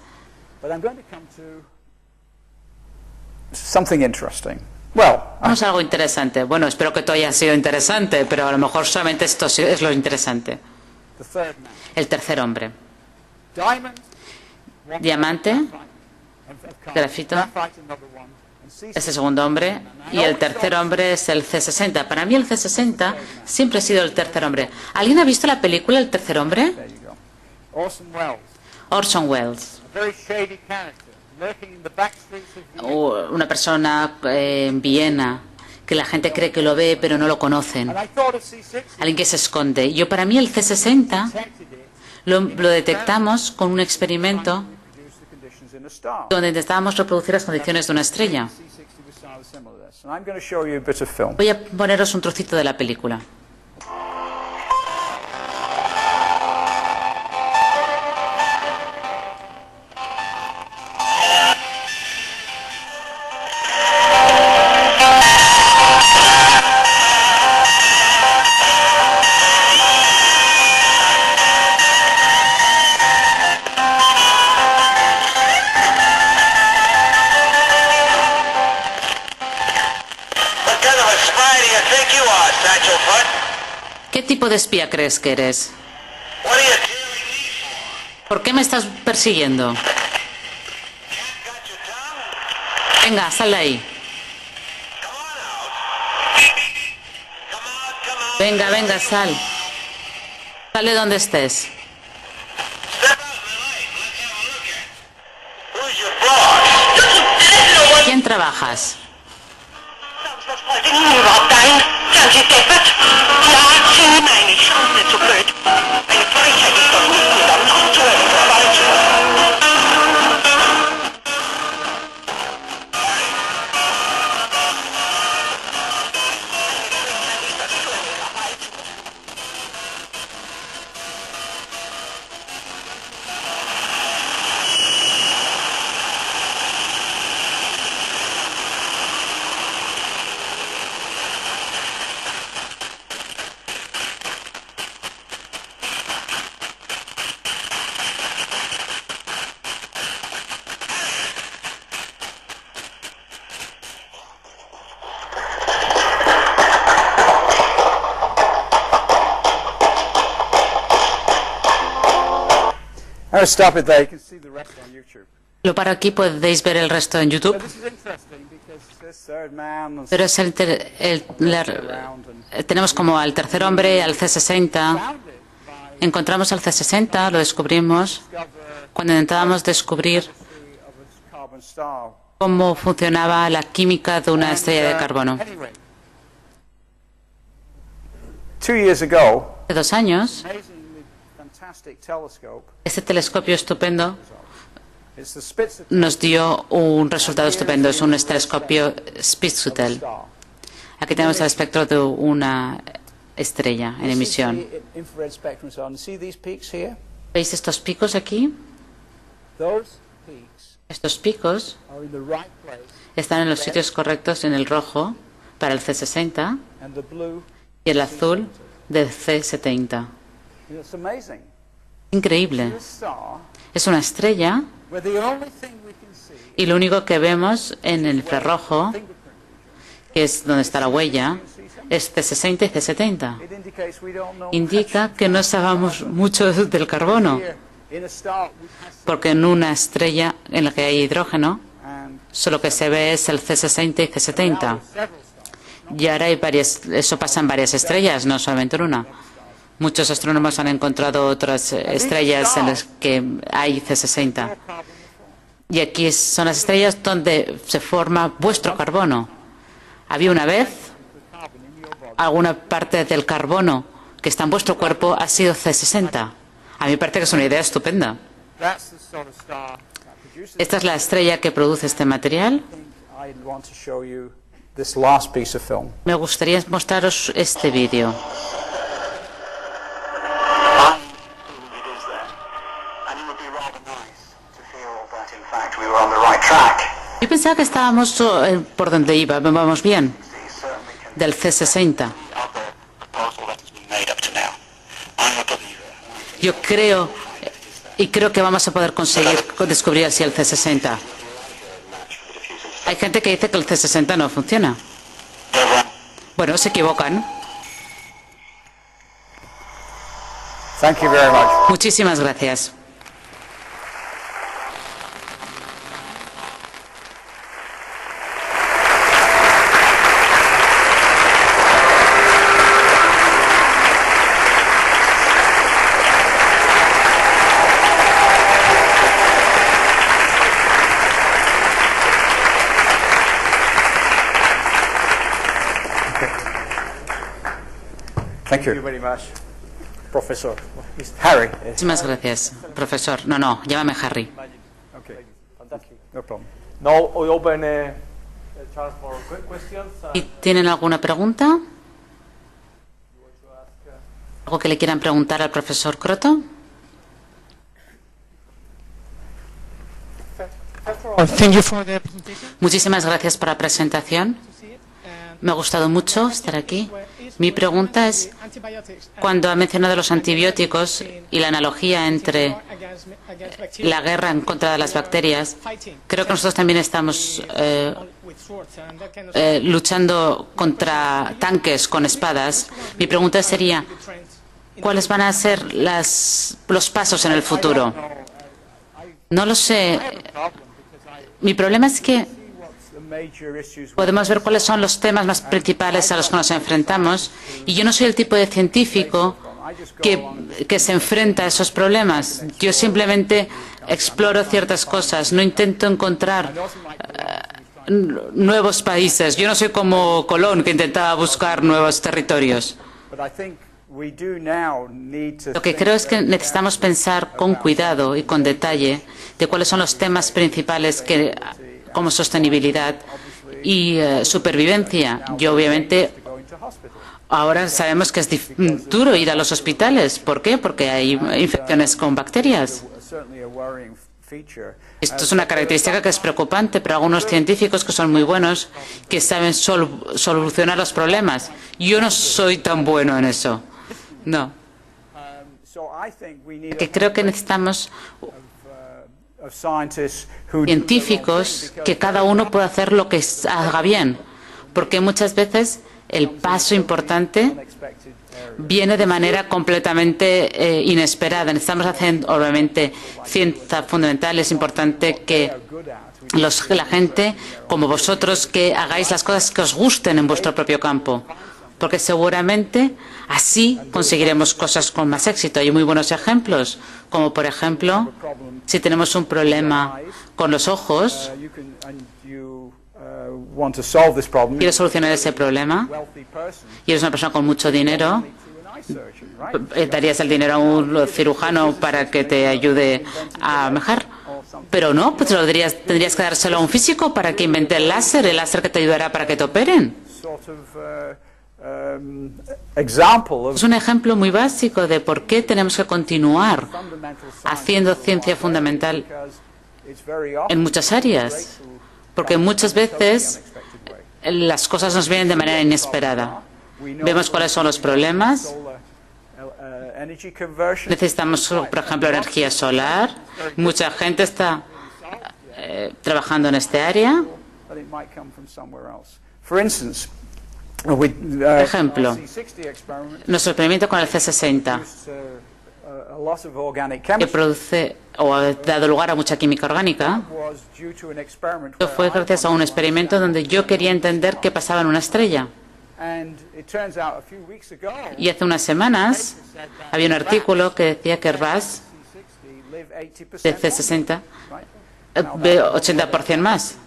Vamos a algo interesante. Bueno, espero que todo haya sido interesante, pero a lo mejor solamente esto es lo interesante. El tercer hombre. Diamante, grafito, es el segundo hombre, y el tercer hombre es el C60. Para mí el C60 siempre ha sido el tercer hombre. ¿Alguien ha visto la película El tercer hombre? Orson Welles. Una persona en Viena que la gente cree que lo ve pero no lo conocen. Alguien que se esconde. Para mí el C60 lo detectamos con un experimento donde intentábamos reproducir las condiciones de una estrella. Voy a poneros un trocito de la película. ¿Qué tipo de espía crees que eres? ¿Por qué me estás persiguiendo? Venga, sal de ahí. Venga, venga, sal. Sale donde estés. trabajas? I'm going to stop it there. You can see the rest on YouTube. Lo paro aquí, podéis ver el resto en YouTube. But this is interesting because this third man was Pero es tenemos como al tercer hombre, al C-60. founded by Encontramos al C-60, lo descubrimos cuando intentábamos descubrir the history of a carbon star. cómo funcionaba la química de una estrella de carbono. Anyway, 2 years ago, Hace 2 años, amazingly fantastic telescope. este telescopio estupendo It's the Spitzer nos dio un resultado estupendo. Es un telescopio Spitzer. star. Aquí tenemos el espectro de una estrella en emisión. This is the infrared spectrum. So, see these peaks here? ¿Veis estos picos aquí? Those peaks Estos picos are in the right place, están en los sitios correctos en el rojo para el C-60 and the blue. y el azul del C-70. It's amazing. Increíble. This star, Es una estrella where the only thing we can see y lo único que vemos en el infrarrojo, fingerprint, que es donde está la huella, es C-60 y C-70. it indicates we don't know Indica que no sabemos mucho del carbono, here in a star we has porque en una estrella en la que hay hidrógeno, and solo que se ve es el C-60 y C-70. several stars. Y ahora hay eso pasa en varias estrellas, no solamente en una. Muchos astrónomos han encontrado otras estrellas en las que hay C-60. Y aquí son las estrellas donde se forma vuestro carbono. Había una vez alguna parte del carbono que está en vuestro cuerpo ha sido C-60. A mí me parece que es una idea estupenda. That's the sort of star that produces. Esta es la estrella que produce este material. I want to show you this last piece of film. Me gustaría mostraros este vídeo. It is there. And it would be rather nice to feel that in fact we were on the right track. Yo pensaba que estábamos por donde iba, vamos bien, We certainly can del C-60. see other proposal that has been made up to now. I'm a believer. Yo creo, y creo que vamos a poder conseguir descubrir así el C-60. Hay gente que dice que el C-60 no funciona. Bueno, se equivocan. Thank you very much. Muchísimas gracias. Thank you very much, Professor Harry. Muchísimas gracias, profesor. No, llámame Harry. Okay, no problem. Now we open a chance for questions. ¿Y tienen alguna pregunta? ¿Algo que le quieran preguntar al profesor Croto? Thank you for the presentation. Muchísimas gracias por la presentación. Me ha gustado mucho estar aquí. Mi pregunta es, cuando ha mencionado los antibióticos y la analogía entre la guerra en contra de las bacterias, creo que nosotros también estamos luchando contra tanques con espadas. Mi pregunta sería, ¿cuáles van a ser los pasos en el futuro? No lo sé. Mi problema es que podemos ver cuáles son los temas más principales a los que nos enfrentamos y yo no soy el tipo de científico que se enfrenta a esos problemas. Yo simplemente exploro ciertas cosas, no intento encontrar nuevos países. Yo no soy como Colón, que intentaba buscar nuevos territorios. Lo que creo es que necesitamos pensar con cuidado y con detalle de cuáles son los temas principales como sostenibilidad y supervivencia. Y obviamente ahora sabemos que es duro ir a los hospitales. ¿Por qué? Porque hay infecciones con bacterias. Esto es una característica que es preocupante, pero algunos científicos que son muy buenos, que saben solucionar los problemas. Yo no soy tan bueno en eso. No. Que creo que necesitamos científicos que cada uno pueda hacer lo que haga bien, porque muchas veces el paso importante viene de manera completamente inesperada. Necesitamos hacer, obviamente, ciencia fundamental. Es importante que la gente, como vosotros, que hagáis las cosas que os gusten en vuestro propio campo, porque seguramente así conseguiremos cosas con más éxito. Hay muy buenos ejemplos, como por ejemplo, si tenemos un problema con los ojos, quieres solucionar ese problema y eres una persona con mucho dinero, darías el dinero a un cirujano para que te ayude a mejorar. Pero no, pues tendrías que dárselo a un físico para que invente el láser que te ayudará para que te operen. Es un ejemplo muy básico de por qué tenemos que continuar haciendo ciencia fundamental en muchas áreas, porque muchas veces las cosas nos vienen de manera inesperada. Vemos cuáles son los problemas. Necesitamos, por ejemplo, energía solar. Mucha gente está trabajando en este área. Por ejemplo, nuestro experimento con el C60, que produce o ha dado lugar a mucha química orgánica, fue gracias a un experimento donde yo quería entender qué pasaba en una estrella. Y hace unas semanas había un artículo que decía que RAS de C60 ve 80% más.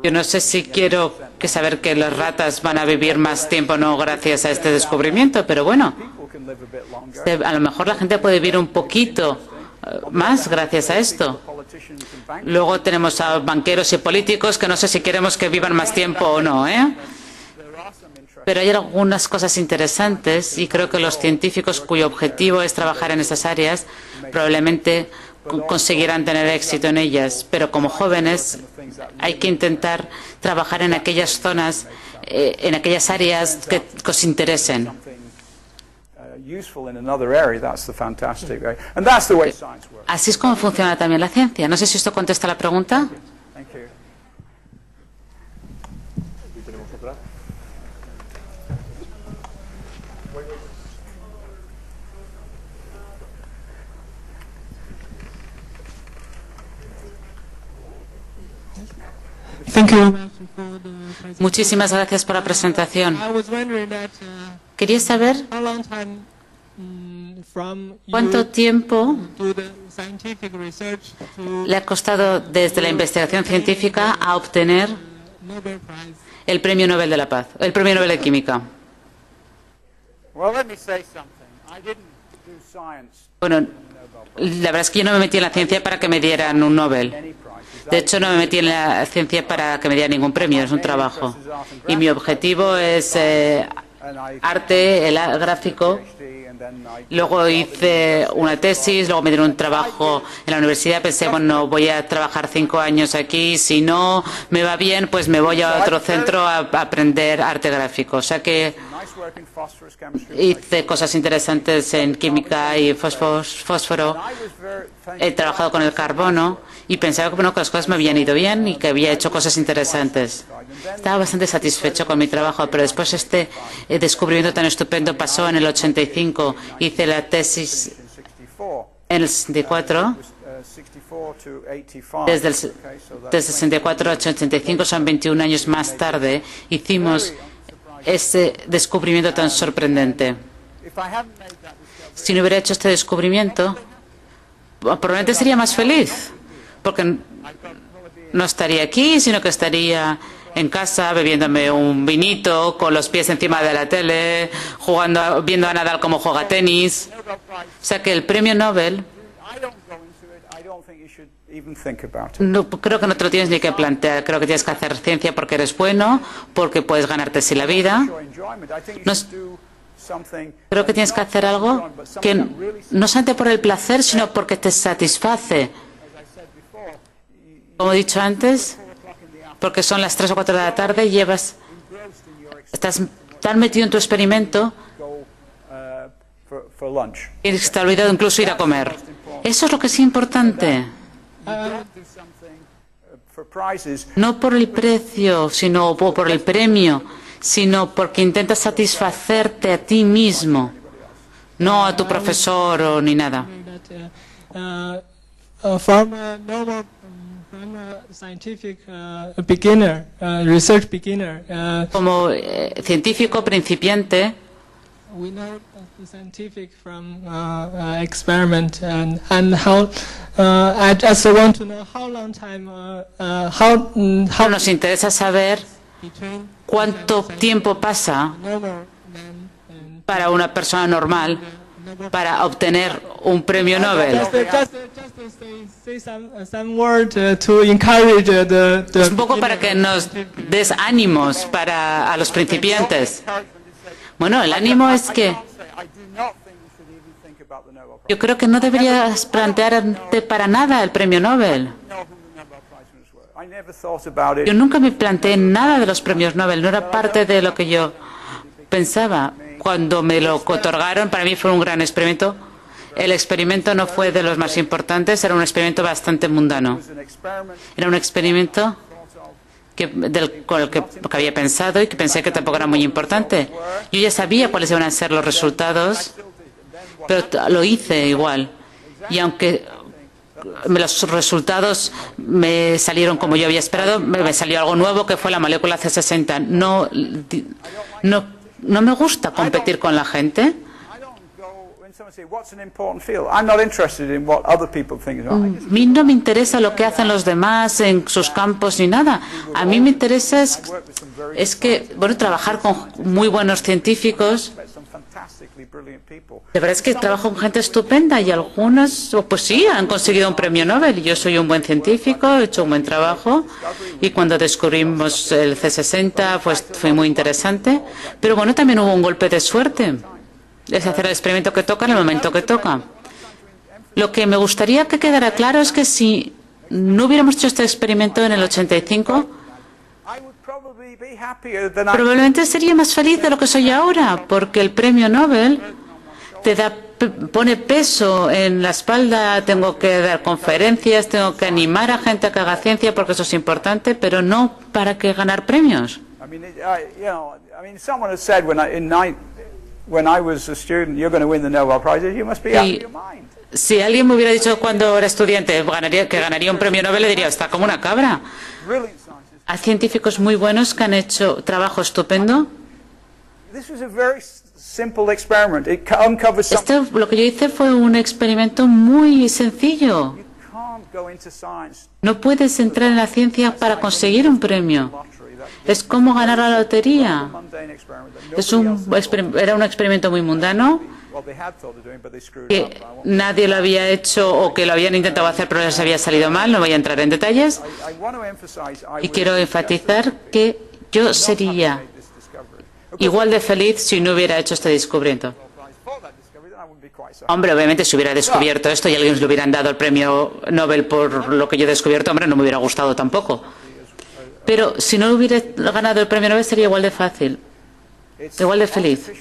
Yo no sé si quiero saber que las ratas van a vivir más tiempo o no gracias a este descubrimiento, pero bueno, a lo mejor la gente puede vivir un poquito más gracias a esto. Luego tenemos a banqueros y políticos que no sé si queremos que vivan más tiempo o no, ¿eh? Pero hay algunas cosas interesantes y creo que los científicos cuyo objetivo es trabajar en esas áreas probablemente conseguirán tener éxito en ellas. Pero como jóvenes hay que intentar trabajar en aquellas zonas, en aquellas áreas que os interesen. Así es como funciona también la ciencia. No sé si esto contesta la pregunta. Muchísimas gracias por la presentación. Quería saber cuánto tiempo le ha costado desde la investigación científica a obtener el Premio Nobel de la Paz, el Premio Nobel de Química. Bueno, la verdad es que yo no me metí en la ciencia para que me dieran un Nobel. De hecho, no me metí en la ciencia para que me dieran ningún premio, es un trabajo. Y mi objetivo es arte, el gráfico. Luego hice una tesis, luego me dieron un trabajo en la universidad. Pensé, bueno, voy a trabajar 5 años aquí. Si no me va bien, pues me voy a otro centro a aprender arte gráfico. O sea que hice cosas interesantes en química y fósforo. He trabajado con el carbono y pensaba que, bueno, que las cosas me habían ido bien y que había hecho cosas interesantes. Estaba bastante satisfecho con mi trabajo, pero después este descubrimiento tan estupendo pasó en el 85. Hice la tesis en el 64. Desde el 64 al 85, son 21 años más tarde, hicimos ese descubrimiento tan sorprendente. Si no hubiera hecho este descubrimiento, probablemente sería más feliz, porque no estaría aquí, sino que estaría en casa bebiéndome un vinito, con los pies encima de la tele, viendo a Nadal cómo juega tenis. O sea que el premio Nobel, no, creo que no te lo tienes ni que plantear. Creo que tienes que hacer ciencia porque eres bueno, porque puedes ganarte así la vida. Creo que tienes que hacer algo que no solamente por el placer, sino porque te satisface. Como he dicho antes, porque son las 3 o 4 de la tarde y estás tan metido en tu experimento y te ha olvidado incluso ir a comer. Eso es lo que es importante. No por el precio, sino por el premio, sino porque intentas satisfacerte a ti mismo, no a tu profesor o ni nada. Como científico principiante, scientific from experiment and how I just want to know how long time how nos interesa saber cuánto tiempo pasa para una persona normal para obtener un premio Nobel. Es un poco para que nos des ánimos a los principiantes. Bueno, el ánimo es que yo creo que no deberías plantearte para nada el premio Nobel. Yo nunca me planteé nada de los premios Nobel, no era parte de lo que yo pensaba. Cuando me lo otorgaron, para mí fue un gran experimento. El experimento no fue de los más importantes, era un experimento bastante mundano. Era un experimento con el que había pensado y que pensé que tampoco era muy importante. Yo ya sabía cuáles iban a ser los resultados, pero lo hice igual. Y aunque los resultados me salieron como yo había esperado, me salió algo nuevo que fue la molécula C60. No me gusta competir con la gente. A mí no me interesa lo que hacen los demás en sus campos ni nada. A mí me interesa es que, bueno, trabajar con muy buenos científicos. De verdad es que trabajo con gente estupenda y algunos, pues sí, han conseguido un premio Nobel. Yo soy un buen científico, he hecho un buen trabajo y cuando descubrimos el C60 pues fue muy interesante. Pero bueno, también hubo un golpe de suerte. Es hacer el experimento que toca en el momento que toca. Lo que me gustaría que quedara claro es que si no hubiéramos hecho este experimento en el 85, probablemente sería más feliz de lo que soy ahora, porque el premio Nobel pone peso en la espalda, tengo que dar conferencias, tengo que animar a gente a que haga ciencia porque eso es importante, pero no para que ganar premios. Si alguien me hubiera dicho cuando era estudiante que ganaría un premio Nobel, le diría, está como una cabra. Hay científicos muy buenos que han hecho trabajo estupendo. Lo que yo hice fue un experimento muy sencillo. No puedes entrar en la ciencia para conseguir un premio. Es como ganar la lotería. Era un experimento muy mundano que nadie lo había hecho o que lo habían intentado hacer pero les había salido mal. No voy a entrar en detalles. Y quiero enfatizar que yo sería igual de feliz si no hubiera hecho este descubrimiento. Hombre, obviamente si hubiera descubierto esto y alguien le hubieran dado el premio Nobel por lo que yo he descubierto, hombre, no me hubiera gustado tampoco. Pero si no hubiera ganado el premio Nobel sería igual de fácil, igual de feliz.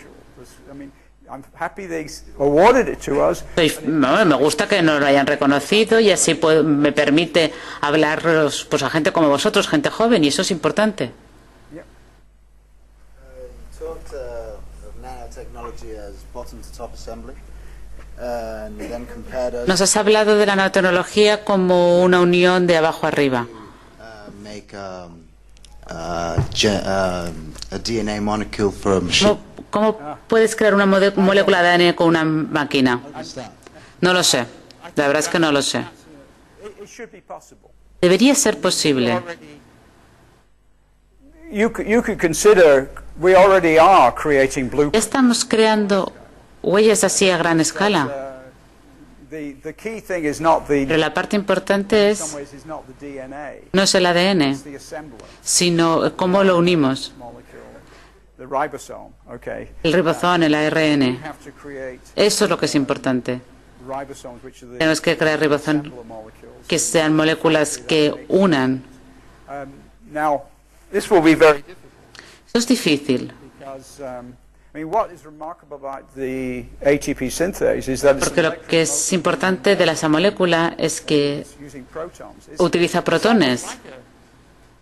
Me gusta que nos lo hayan reconocido y así me permite hablar pues, a gente como vosotros, gente joven, y eso es importante. Nos has hablado de la nanotecnología como una unión de abajo arriba. ¿Cómo puedes crear una molécula de ADN con una máquina? No lo sé. La verdad es que no lo sé. Debería ser posible. You could consider we already are creating Ya blueprints. estamos creando huellas así a gran escala, The key thing is not pero the, la parte importante in some es ways, is not the DNA, no es el ADN, it's the assembler sino cómo lo unimos. molecule, the ribosome. Okay. El ribosoma, el We ARN. have to create Eso es lo que es importante. ribosomes, which are the Tenemos que crear ribosomas assembler molecules. que sean moléculas que unan. Now, this will be very difficult Eso es difícil, because, I mean, what is remarkable about the ATP synthase is that it's porque lo que es importante de esa molécula es que using protons. It's utiliza protones.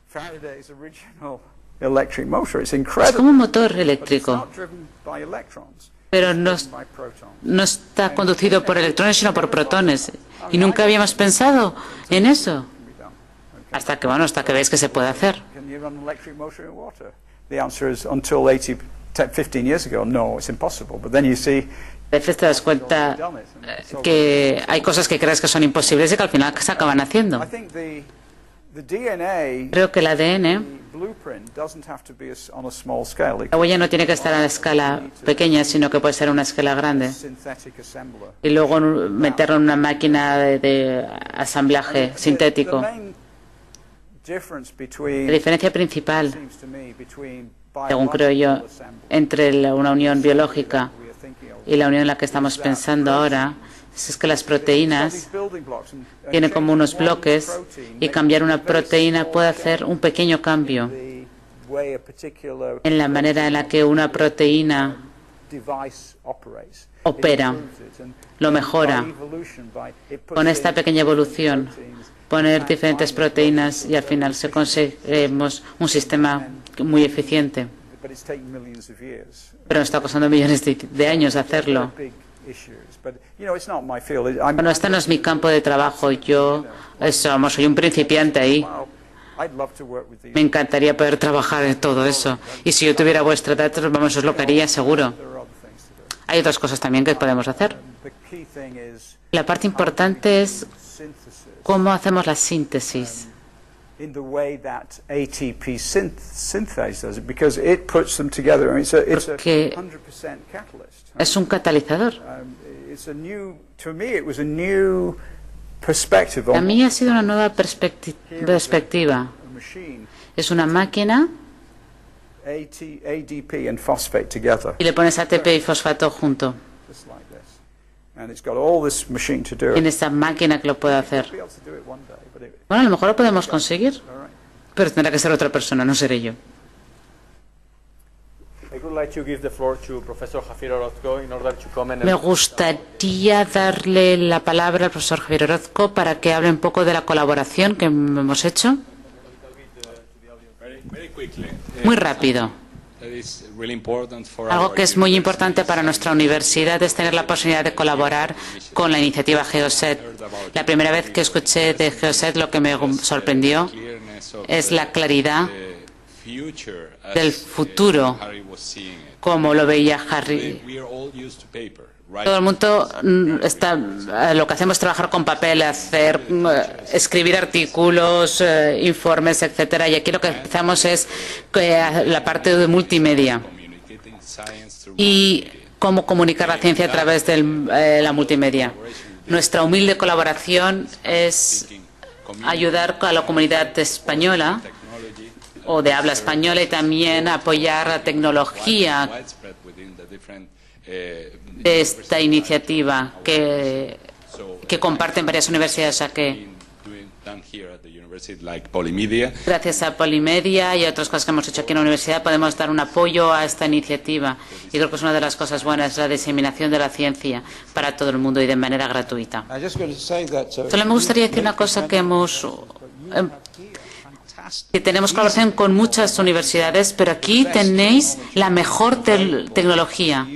Faraday's original electric motor. It's Es incredible. como un motor But it's eléctrico, not driven by electrons, pero no, by protons. no está conducido por electrones, sino por protones. Y nunca habíamos pensado en eso. Hasta que veis que se puede hacer. Can you run an electric motor in water? The answer is until 15 years ago, no, it's impossible. But then you see A veces te das cuenta que hay cosas que crees que son imposibles y que al final se acaban haciendo. I think the DNA, Creo que el ADN, the blueprint doesn't have to be on a small scale. It la huella no tiene que estar a escala pequeña, sino que puede ser a una escala grande. synthetic assembler. Y luego meterlo en una máquina de asamblaje sintético. The main difference La between, diferencia principal, seems to me, between según creo yo, biological assembly entre una unión biológica we are thinking of y la unión en la que estamos pensando ahora es que las proteínas these building blocks and tienen como unos changing one bloques protein y makes cambiar una a very proteína small puede hacer un pequeño cambio the way a particular en la manera en la que una proteína device operates. opera, lo mejora. Con esta pequeña evolución, poner diferentes proteínas y al final se conseguimos un sistema muy eficiente. Pero nos está costando millones de años hacerlo. Bueno, este no es mi campo de trabajo. Yo soy un principiante ahí. Me encantaría poder trabajar en todo eso. Y si yo tuviera vuestra edad, vamos, os lo que haría seguro. Hay otras cosas también que podemos hacer. La parte importante es cómo hacemos la síntesis. In the way that ATP synthase does it, because it puts them together. I mean, it's a Porque 100% catalyst. es un catalizador. It's a new, to me, it was a new perspective A on mí ha sido una nueva perspectiva. a machine, Es una máquina ADP and phosphate together, y le pones ATP y fosfato junto. just like this. And it's got all this machine to do En it. esa máquina que lo puede hacer. We'll be able to do it one day, but it, Bueno, a lo mejor lo podemos conseguir, all right. pero tendrá que ser otra persona, no seré yo. I would like to give the floor to Professor Javier Orozco in order to comment. Me gustaría darle la palabra al profesor Javier Orozco para que hable un poco de la colaboración que hemos hecho. Muy rápido. Algo que es muy importante para nuestra universidad es tener la posibilidad de colaborar con la iniciativa GeoSet. La primera vez que escuché de GeoSet lo que me sorprendió es la claridad del futuro, como lo veía Harry. Todo el mundo lo que hacemos es trabajar con papel, escribir artículos, informes, etcétera. Y aquí lo que empezamos es la parte de multimedia y cómo comunicar la ciencia a través de la multimedia. Nuestra humilde colaboración es ayudar a la comunidad española o de habla española y también apoyar la tecnología de esta iniciativa que comparten varias universidades. O sea que gracias a Polimedia y a otras cosas que hemos hecho aquí en la universidad podemos dar un apoyo a esta iniciativa. Y creo que es una de las cosas buenas, la diseminación de la ciencia para todo el mundo y de manera gratuita. Solo me gustaría decir una cosa que tenemos colaboración con muchas universidades, pero aquí tenéis la mejor tecnología,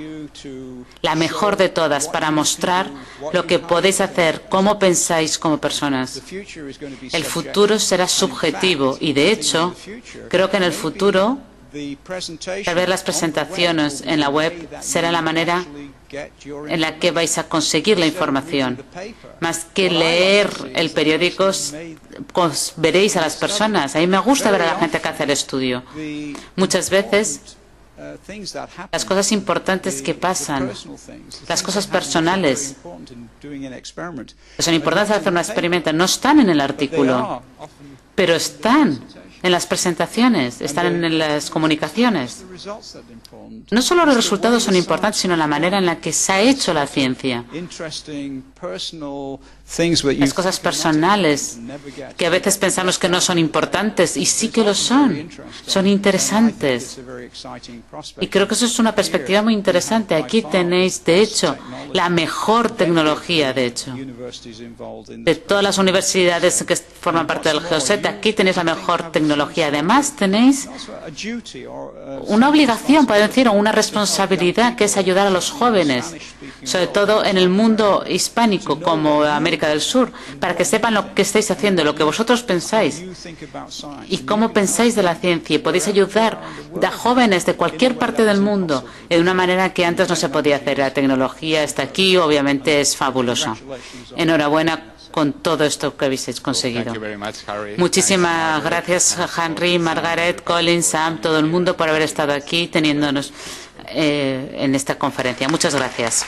la mejor de todas, para mostrar lo que podéis hacer, cómo pensáis como personas. El futuro será subjetivo y, de hecho, creo que en el futuro Tal vez las presentaciones en la web será la manera en la que vais a conseguir la información. Más que leer el periódico, veréis a las personas. A mí me gusta ver a la gente que hace el estudio. Muchas veces las cosas importantes que pasan, las cosas personales, que son importantes al hacer un experimento, no están en el artículo, pero están en las presentaciones, están en las comunicaciones. No solo los resultados son importantes, sino la manera en la que se ha hecho la ciencia. Las cosas personales, que a veces pensamos que no son importantes, y sí que lo son interesantes. Y creo que eso es una perspectiva muy interesante. Aquí tenéis, de hecho, la mejor tecnología, de hecho. De todas las universidades que forman parte del GeoSet, aquí tenéis la mejor tecnología. Además, tenéis una obligación, pueden decir, o una responsabilidad, que es ayudar a los jóvenes, sobre todo en el mundo hispánico, como América del Sur, para que sepan lo que estáis haciendo, lo que vosotros pensáis y cómo pensáis de la ciencia. Y podéis ayudar a jóvenes de cualquier parte del mundo de una manera que antes no se podía hacer. La tecnología está aquí, obviamente es fabuloso. Enhorabuena con todo esto que habéis conseguido. Muchísimas gracias, Henry, Margaret, Colin, Sam, todo el mundo por haber estado aquí teniéndonos en esta conferencia. Muchas gracias.